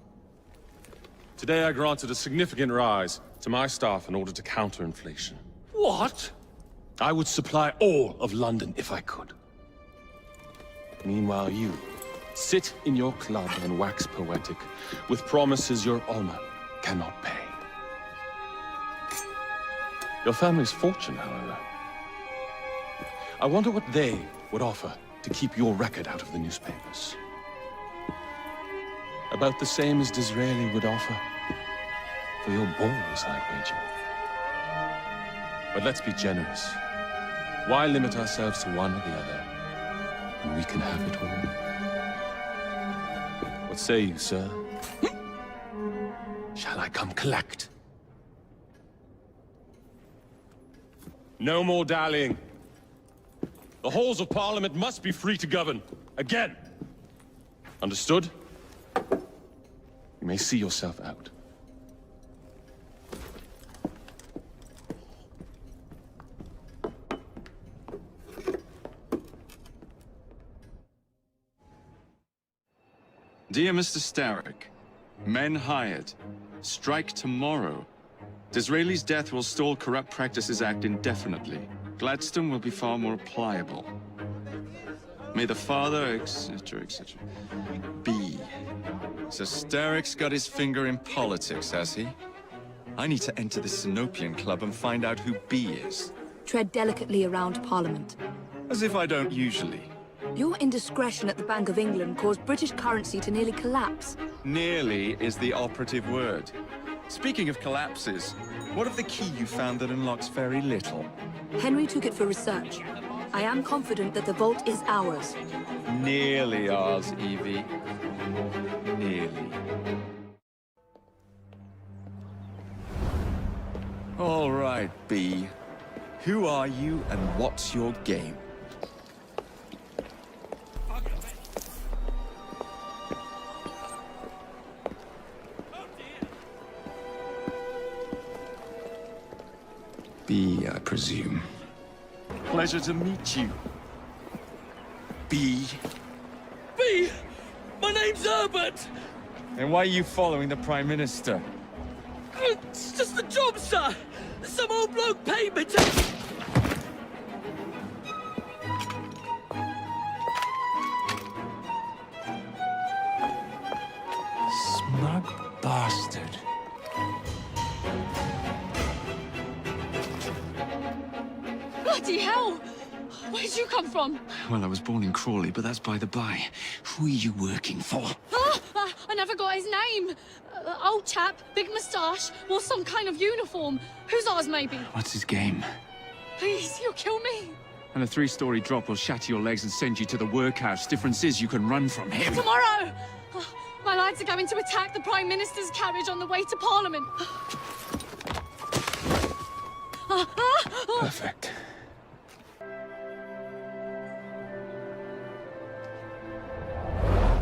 Today I granted a significant rise to my staff in order to counter inflation. What? I would supply all of London if I could. Meanwhile, you sit in your club and wax poetic with promises your honor cannot pay. Your family's fortune, however. I wonder what they would offer to keep your record out of the newspapers. About the same as Disraeli would offer for your balls, I wager. But let's be generous. Why limit ourselves to one or the other, when we can have it all? What say you, sir? Shall I come collect? No more dallying. The halls of Parliament must be free to govern. Again. Understood? You may see yourself out. Dear Mr. Starrick, men hired. Strike tomorrow. Disraeli's death will stall Corrupt Practices Act indefinitely. Gladstone will be far more pliable. May the father, etc., etc. B. So Starrick's got his finger in politics, has he? I need to enter the Sinopian Club and find out who B is. Tread delicately around Parliament. As if I don't usually. Your indiscretion at the Bank of England caused British currency to nearly collapse. Nearly is the operative word. Speaking of collapses, what of the key you found that unlocks very little? Henry took it for research. I am confident that the vault is ours. Nearly ours, Evie. Nearly. All right, B. Who are you and what's your game? B, I presume. Pleasure to meet you. B. B! My name's Herbert! And why are you following the Prime Minister? It's just the job, sir! Some old bloke paid me to... Smug bastard. Bloody hell! Where'd you come from? Well, I was born in Crawley, but that's by the by. Who are you working for? I never got his name. Old chap, big moustache, wore some kind of uniform. Who's ours, maybe? What's his game? Please, you'll kill me. And a 3-story drop will shatter your legs and send you to the workhouse. Difference is you can run from him. Tomorrow! My lads are going to attack the Prime Minister's carriage on the way to Parliament. Perfect.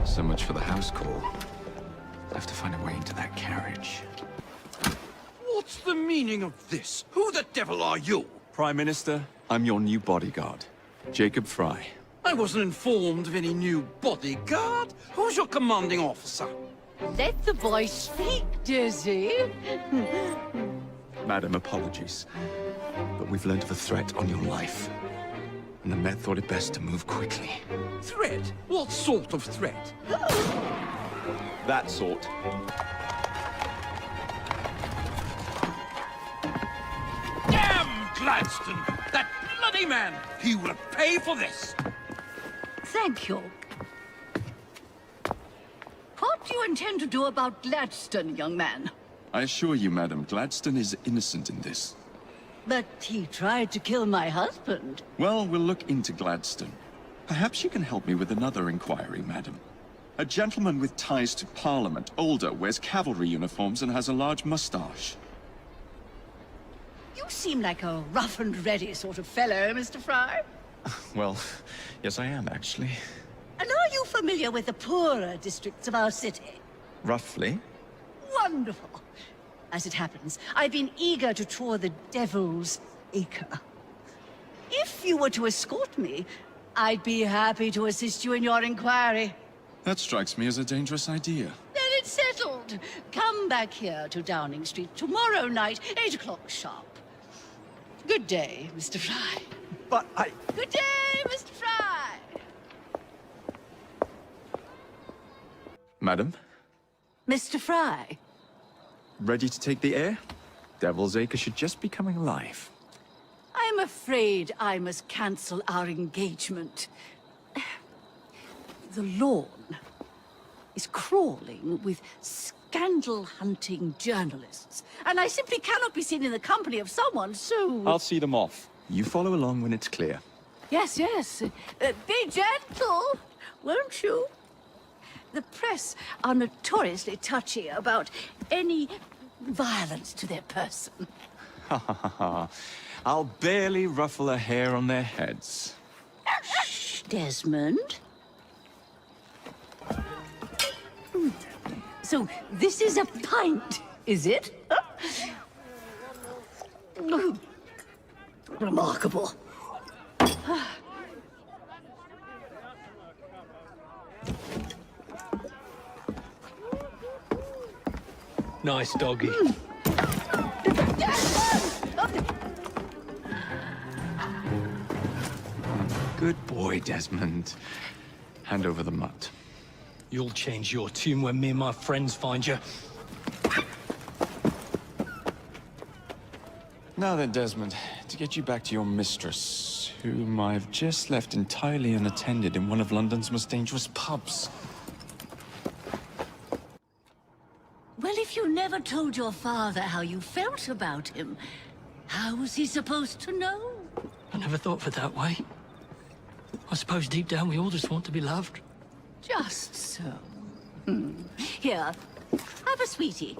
So much for the house call. I have to find a way into that carriage. What's the meaning of this? Who the devil are you? Prime Minister, I'm your new bodyguard, Jacob Fry. I wasn't informed of any new bodyguard. Who's your commanding officer? Let the boy speak, Dizzy. Madam, apologies. But we've learned of a threat on your life. And the Met thought it best to move quickly. Threat? What sort of threat? That sort. Damn Gladstone! That bloody man! He will pay for this! Thank you. What do you intend to do about Gladstone, young man? I assure you, Madam, Gladstone is innocent in this. But he tried to kill my husband. Well, we'll look into Gladstone. Perhaps you can help me with another inquiry, Madam. A gentleman with ties to Parliament, older, wears cavalry uniforms and has a large moustache. You seem like a rough and ready sort of fellow, Mr. Fry. Well, yes I am, actually. And are you familiar with the poorer districts of our city? Roughly. Wonderful. As it happens, I've been eager to tour the Devil's Acre. If you were to escort me, I'd be happy to assist you in your inquiry. That strikes me as a dangerous idea. Then it's settled. Come back here to Downing Street tomorrow night, 8 o'clock sharp. Good day, Mr. Fry. But I... Good day, Mr. Fry! Madam, Mr. Fry. ready to take the air? Devil's Acre should just be coming alive. I'm afraid I must cancel our engagement. The lawn is crawling with scandal-hunting journalists, and I simply cannot be seen in the company of someone so... I'll see them off. You follow along when it's clear. Yes, yes. Be gentle, won't you? The press are notoriously touchy about any violence to their person. Ha ha ha ha. I'll barely ruffle a hair on their heads. Shh, Desmond. So, this is a pint, is it? Remarkable. Nice doggy. Good boy, Desmond. Hand over the mutt. You'll change your tune when me and my friends find you. Now then, Desmond, to get you back to your mistress, whom I've just left entirely unattended in one of London's most dangerous pubs. Well, if you never told your father how you felt about him, how was he supposed to know? I never thought of it that way. I suppose deep down we all just want to be loved. Just so. Here, have a sweetie.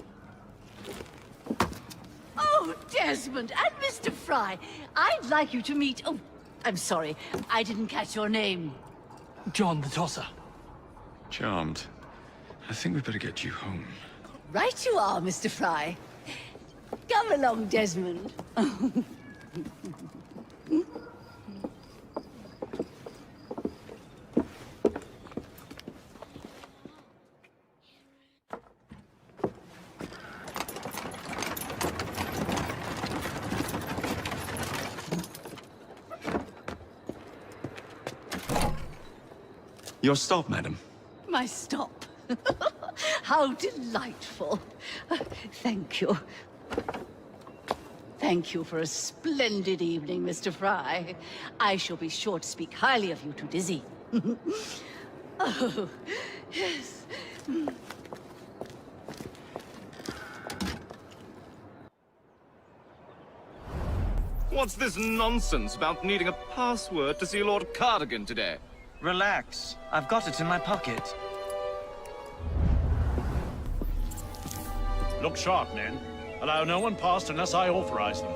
Oh, Desmond and Mr. Fry, I'd like you to meet... Oh, I'm sorry, I didn't catch your name. John the Tosser. Charmed. I think we better get you home. Right you are, Mr. Fry. Come along, Desmond. Your stop, madam. My stop. How delightful. Thank you. Thank you for a splendid evening, Mr. Fry. I shall be sure to speak highly of you to Dizzy. Oh, yes. What's this nonsense about needing a password to see Lord Cardigan today? Relax. I've got it in my pocket. Look sharp, men. Allow no one past unless I authorize them.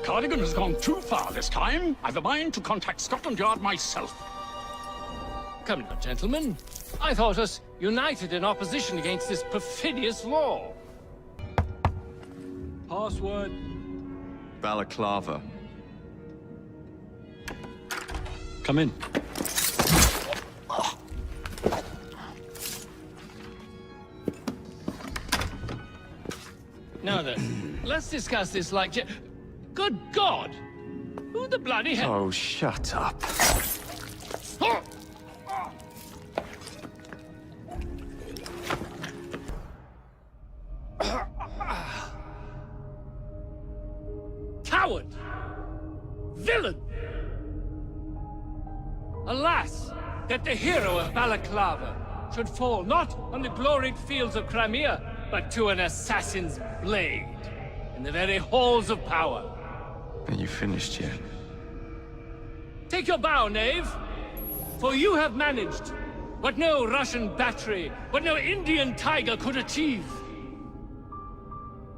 Cardigan has gone too far this time. I've a mind to contact Scotland Yard myself. Come now, gentlemen. I thought us united in opposition against this perfidious law. Password. Balaclava. Come in. Now then, let's discuss this like... Good God! Who the bloody hell... Oh, shut up. Coward! Villain! Alas, that the hero of Balaclava should fall not on the gloried fields of Crimea, but to an assassin's blade in the very halls of power. Are you finished yet? Take your bow, knave, for you have managed what no Russian battery, what no Indian tiger could achieve.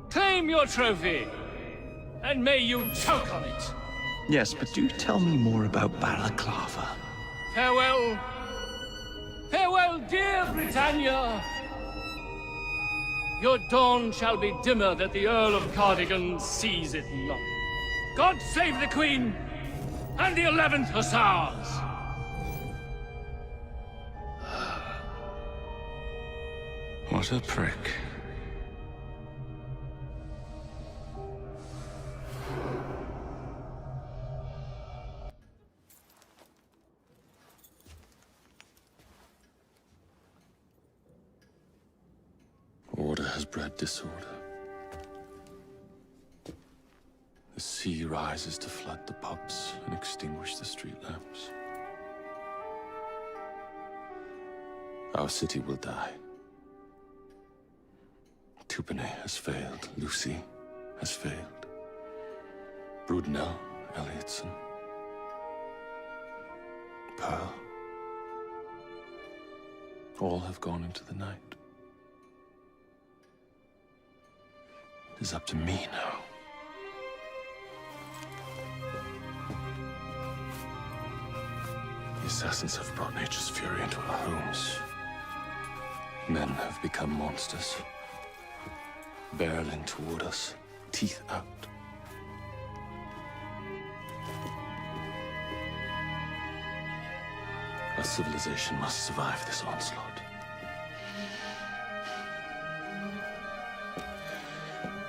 Claim your trophy, and may you choke on it. Yes, but do tell me more about Balaclava. Farewell. Farewell, dear Britannia. Your dawn shall be dimmer that the Earl of Cardigan sees it not. God save the Queen and the 11th Hussars! What a prick. Order has bred disorder. The sea rises to flood the pubs and extinguish the street lamps. Our city will die. Tupene has failed. Lucy has failed. Brudenell, Elliotson, Pearl. All have gone into the night. It is up to me now. The assassins have brought nature's fury into our homes. Men have become monsters, barreling toward us, teeth out. Our civilization must survive this onslaught.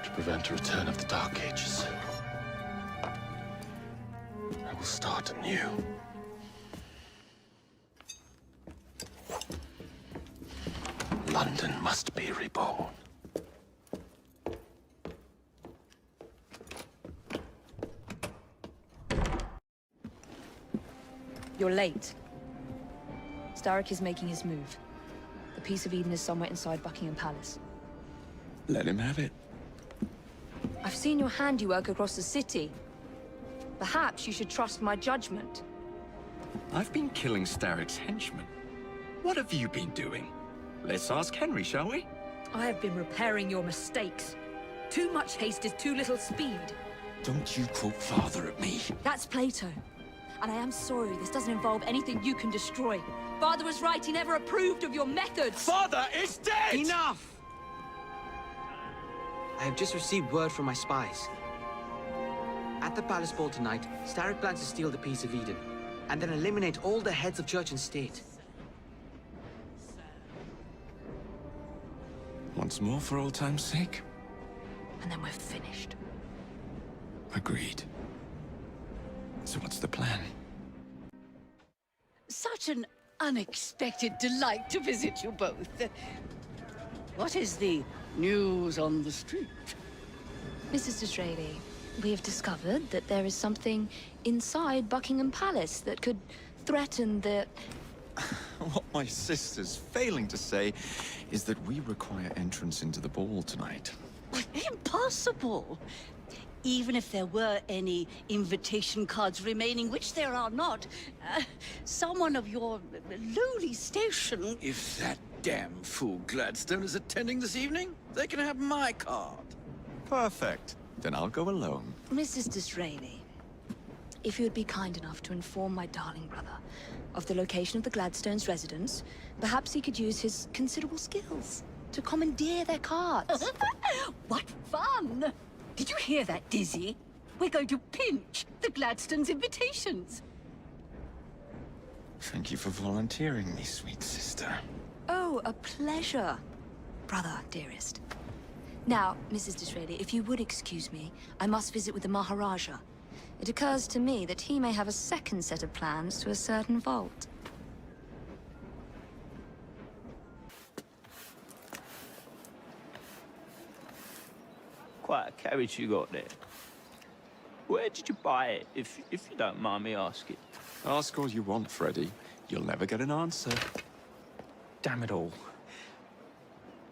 To prevent a return of the Dark Ages, I will start anew. London must be reborn. You're late. Starrick is making his move. The Piece of Eden is somewhere inside Buckingham Palace. Let him have it. I've seen your handiwork across the city. Perhaps you should trust my judgment. I've been killing Starrick's henchmen. What have you been doing? Let's ask Henry, shall we? I have been repairing your mistakes. Too much haste is too little speed. Don't you quote father at me. That's Plato. And I am sorry this doesn't involve anything you can destroy. Father was right, he never approved of your methods. Father is dead! Enough! I have just received word from my spies. At the palace ball tonight, Starrick plans to steal the Piece of Eden, and then eliminate all the heads of church and state. Once more for old time's sake? And then we're finished. Agreed. So what's the plan? Such an unexpected delight to visit you both. What is the news on the street? Mrs. Disraeli, we have discovered that there is something inside Buckingham Palace that could threaten the... What my sister's failing to say is that we require entrance into the ball tonight. Impossible! Even if there were any invitation cards remaining, which there are not, someone of your lowly station... If that damn fool Gladstone is attending this evening, they can have my card. Perfect. Then I'll go alone. Mrs. Disraeli, if you would be kind enough to inform my darling brother of the location of the Gladstones' residence, perhaps he could use his considerable skills to commandeer their cards. What fun! Did you hear that, Dizzy? We're going to pinch the Gladstones' invitations. Thank you for volunteering me, sweet sister. Oh, a pleasure, brother, dearest. Now, Mrs. Disraeli, if you would excuse me, I must visit with the Maharaja. It occurs to me that he may have a second set of plans to a certain vault. Quite a carriage you got there. Where did you buy it, if you don't mind me asking? Ask all you want, Freddy. You'll never get an answer. Damn it all.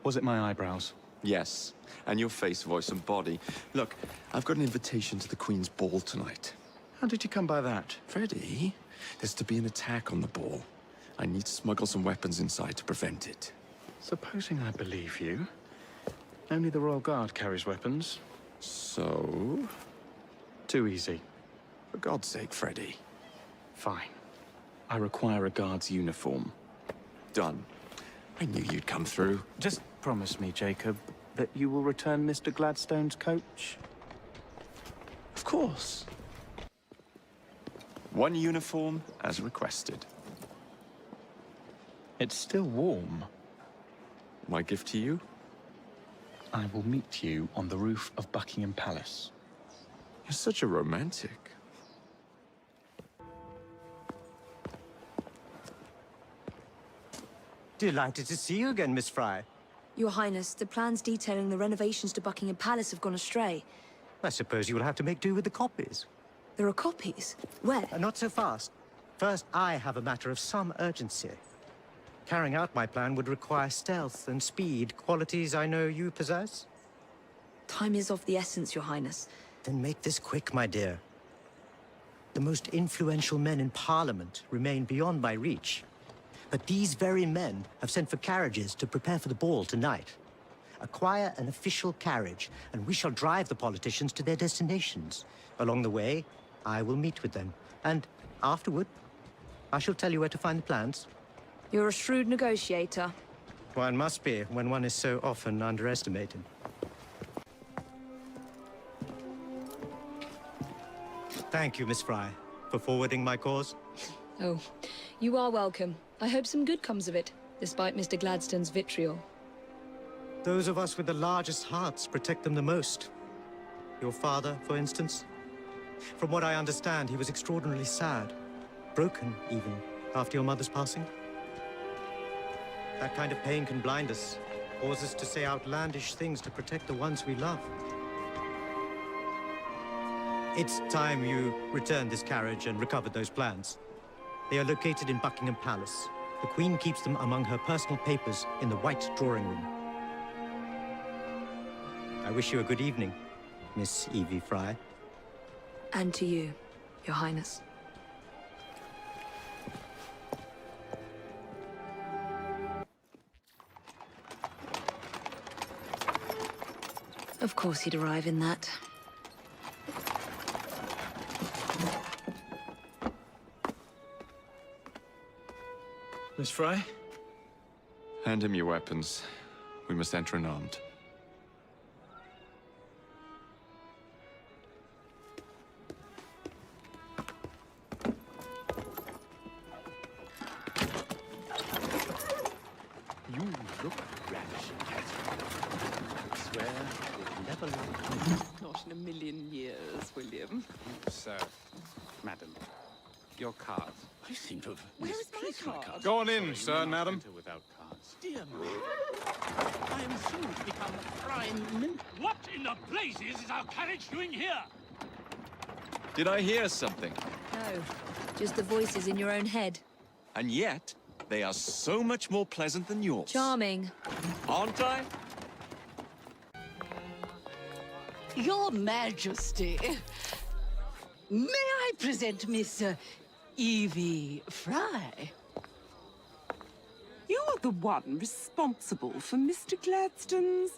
Was it my eyebrows? Yes, and your face, voice, and body. Look, I've got an invitation to the Queen's ball tonight. How did you come by that? Freddy, there's to be an attack on the ball. I need to smuggle some weapons inside to prevent it. Supposing I believe you. Only the Royal Guard carries weapons. So, Too easy. For God's sake, Freddy. Fine. I require a guard's uniform. Done. I knew you'd come through. Just promise me, Jacob, that you will return Mr. Gladstone's coach. Of course. One uniform as requested. It's still warm. My gift to you? I will meet you on the roof of Buckingham Palace. You're such a romantic. Delighted to see you again, Miss Fry. Your Highness, the plans detailing the renovations to Buckingham Palace have gone astray. I suppose you will have to make do with the copies. There are copies? Where? Not so fast. First, I have a matter of some urgency. Carrying out my plan would require stealth and speed, qualities I know you possess. Time is of the essence, Your Highness. Then make this quick, my dear. The most influential men in Parliament remain beyond my reach. But these very men have sent for carriages to prepare for the ball tonight. Acquire an official carriage, and we shall drive the politicians to their destinations. Along the way, I will meet with them. And afterward, I shall tell you where to find the plans. You're a shrewd negotiator. One must be when one is so often underestimated. Thank you, Miss Fry, for forwarding my cause. Oh, you are welcome. I hope some good comes of it, despite Mr. Gladstone's vitriol. Those of us with the largest hearts protect them the most. Your father, for instance. From what I understand, he was extraordinarily sad. Broken, even, after your mother's passing. That kind of pain can blind us, cause us to say outlandish things to protect the ones we love. It's time you returned this carriage and recovered those plans. They are located in Buckingham Palace. The Queen keeps them among her personal papers in the White Drawing Room. I wish you a good evening, Miss Evie Fry. And to you, Your Highness. Of course he'd arrive in that. Miss Fry? Hand him your weapons. We must enter unarmed. You look ravishing, Catherine. I swear you'll never like me. Not in a million years, William. Sir, madam, your card. I seem to have... Where is my card? Go on in, sir, madam. Without cards. Dear me. I am soon to become Prime Minister. What in the blazes is our carriage doing here? Did I hear something? No, just the voices in your own head. And yet, they are so much more pleasant than yours. Charming. Aren't I? Your Majesty, may I present Miss Evie Fry? You're the one responsible for Mr. Gladstone's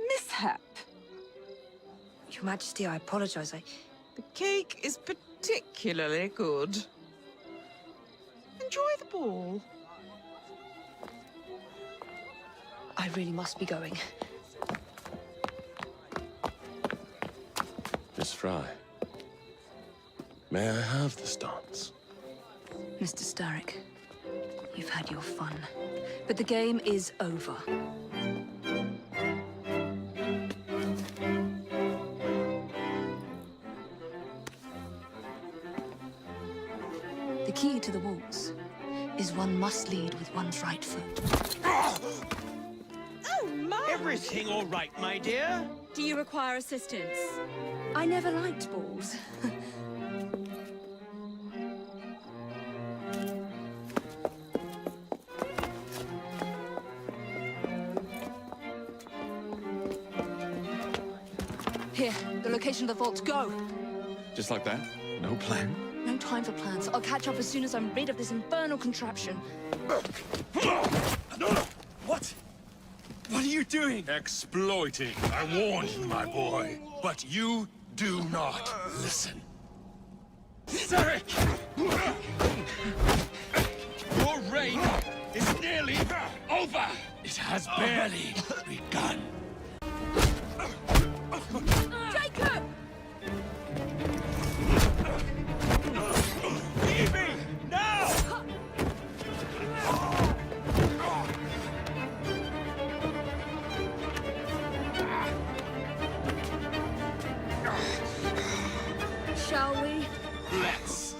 mishap. Your Majesty, I apologize. The cake is particularly good. Enjoy the ball. I really must be going. Miss Fry, may I have this dance? Mr. Starrick, you've had your fun, but the game is over. The key to the walls is one must lead with one's right foot. Oh, my! Everything all right, my dear? Do you require assistance? I never liked balls. Here, the location of the vault. Go! Just like that? No plan? No time for plans. I'll catch up as soon as I'm rid of this infernal contraption. What? What are you doing? Exploiting. I warned you, my boy. But you do not listen. Starrick! Your reign is nearly over! It has barely begun. Jacob! Evie! Now! Shall we? Let's.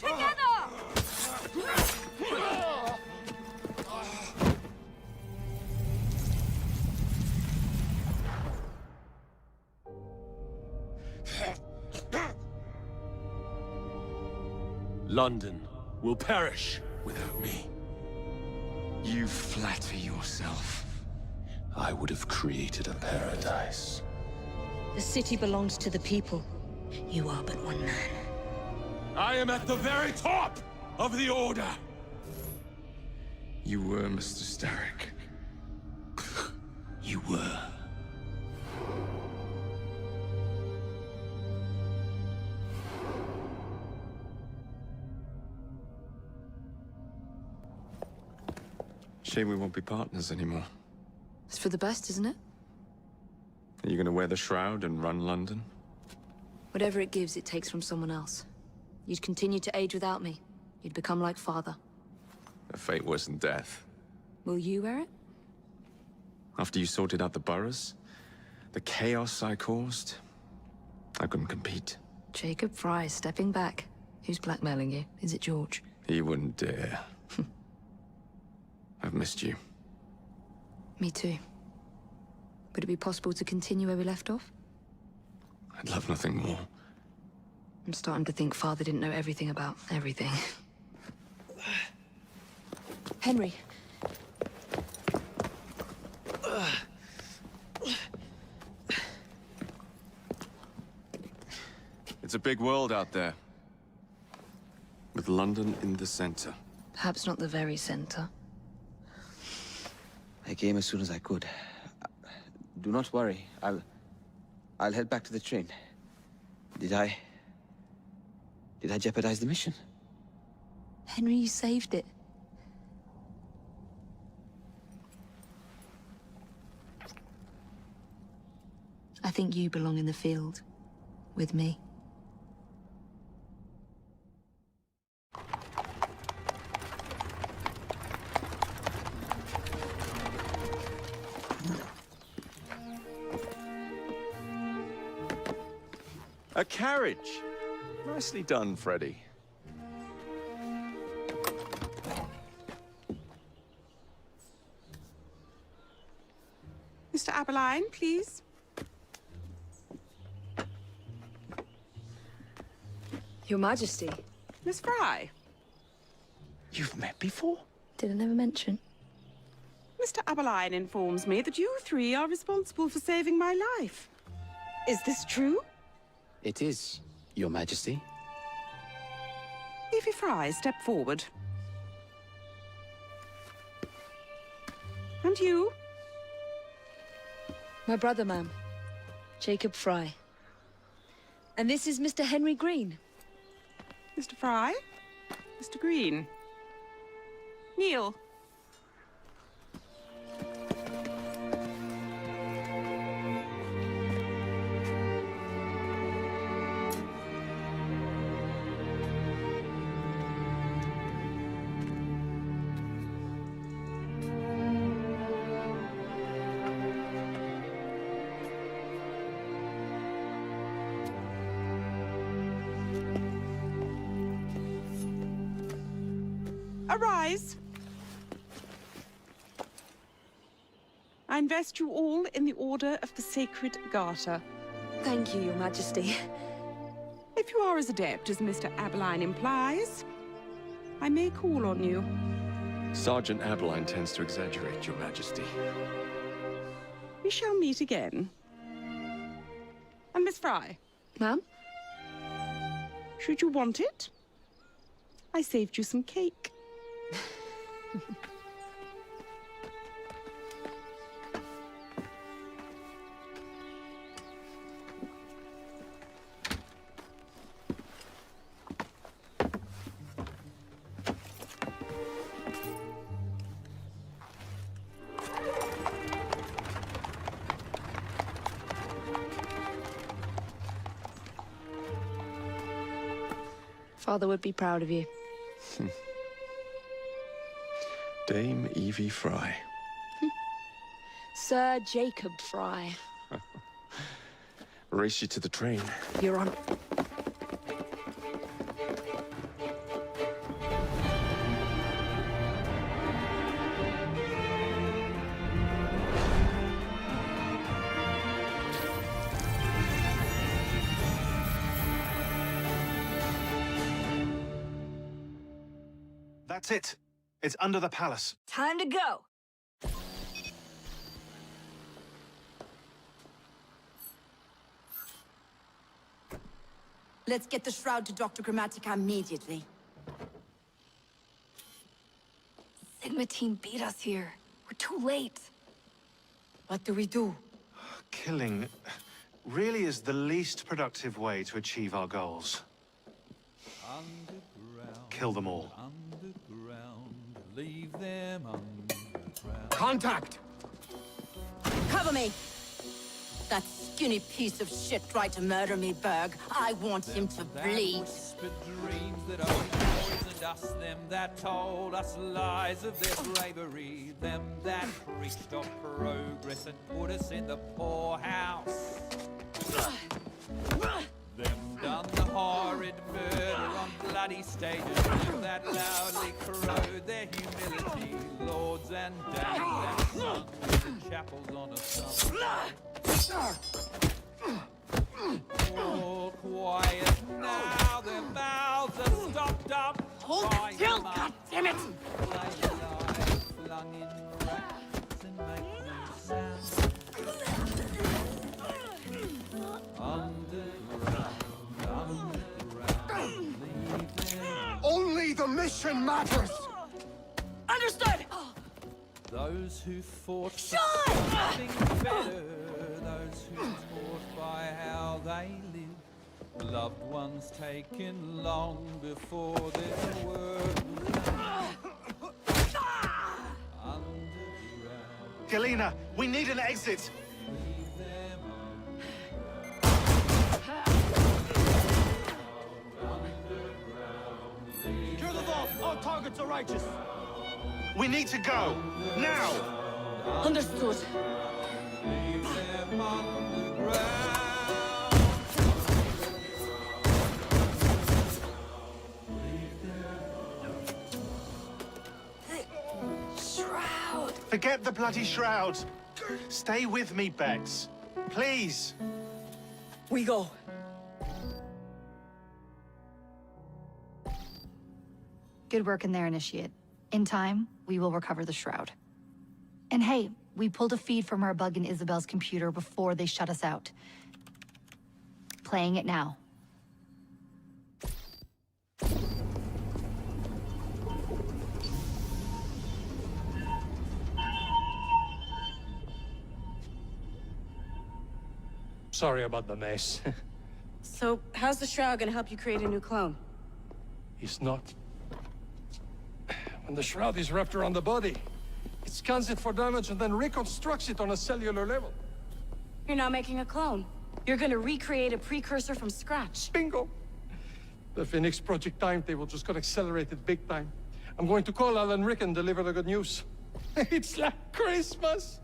Together! London will perish without me. You flatter yourself. I would have created a paradise. The city belongs to the people. You are but one man. I am at the very top of the Order! You were Mr. Starrick. You were. Shame we won't be partners anymore. It's for the best, isn't it? Are you gonna wear the Shroud and run London? Whatever it gives, it takes from someone else. You'd continue to age without me. You'd become like father. A fate worse than death. Will you wear it? After you sorted out the boroughs, the chaos I caused, I couldn't compete. Jacob Fry stepping back. Who's blackmailing you? Is it George? He wouldn't dare. I've missed you. Me too. Would it be possible to continue where we left off? I'd love nothing more. I'm starting to think Father didn't know everything about everything. Henry. It's a big world out there. With London in the center. Perhaps not the very center. I came as soon as I could. Do not worry. I'll head back to the train. Did I jeopardize the mission? Henry, you saved it. I think you belong in the field. With me. A carriage! Nicely done, Freddy. Mr. Aberline, please. Your Majesty. Miss Fry. You've met before? Did I never mention? Mr. Aberline informs me that you three are responsible for saving my life. Is this true? It is, Your Majesty. Evie Fry, step forward. And you? My brother, ma'am. Jacob Fry. And this is Mr. Henry Green. Mr. Fry? Mr. Green? Kneel. Arise. I invest you all in the Order of the Sacred Garter. Thank you, Your Majesty. If you are as adept as Mr. Aberline implies, I may call on you. Sergeant Aberline tends to exaggerate, Your Majesty. We shall meet again. And Miss Fry. Ma'am? Should you want it, I saved you some cake. Father would be proud of you. Dame Evie Fry. Sir Jacob Fry. Race you to the train. You're on. That's it. It's under the palace. Time to go. Let's get the Shroud to Dr. Grammatica immediately. Sigma team beat us here. We're too late. What do we do? Killing really is the least productive way to achieve our goals. Kill them all. Leave them underground. Contact! Cover me! That skinny piece of shit tried to murder me, Berg. I want him to bleed. Whispered dreams that only poisoned us, them that told us lies of their bravery, them that preached of progress and put us in the poorhouse. Them done the horrid murder on bloody stages, them that loudly corrode their humility, lords and dames that sung in the chapels on a summer. All quiet now, their mouths are stopped up. Hold still, goddammit! Flung in racks and make no sound. Only the mission matters! Understood! Those who fought for something better, those who taught by how they lived, loved ones taken long before this world was underground. Galena, we need an exit! Kill them all! All targets are righteous! We need to go! Now! Understood. Shroud! Forget the bloody Shroud! Stay with me, Bex. Please! We go. Good work in there, Initiate. In time, we will recover the Shroud. And hey, we pulled a feed from our bug in Isabel's computer before they shut us out. Playing it now. Sorry about the mess. So, how's the Shroud gonna help you create a new clone? It's not. When the Shroud is wrapped around the body, it scans it for damage and then reconstructs it on a cellular level. You're not making a clone. You're gonna recreate a precursor from scratch. Bingo! The Phoenix Project timetable just got accelerated big time. I'm going to call Alan Rick and deliver the good news. It's like Christmas!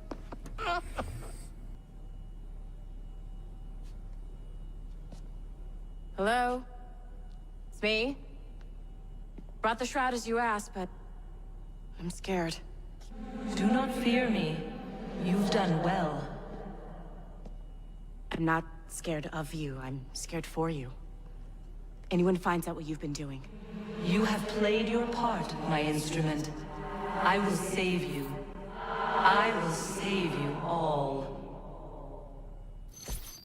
Hello? It's me. Brought the Shroud as you asked, but I'm scared. Do not fear me. You've done well. I'm not scared of you. I'm scared for you. Anyone finds out what you've been doing. You have played your part, my instrument. I will save you. I will save you all.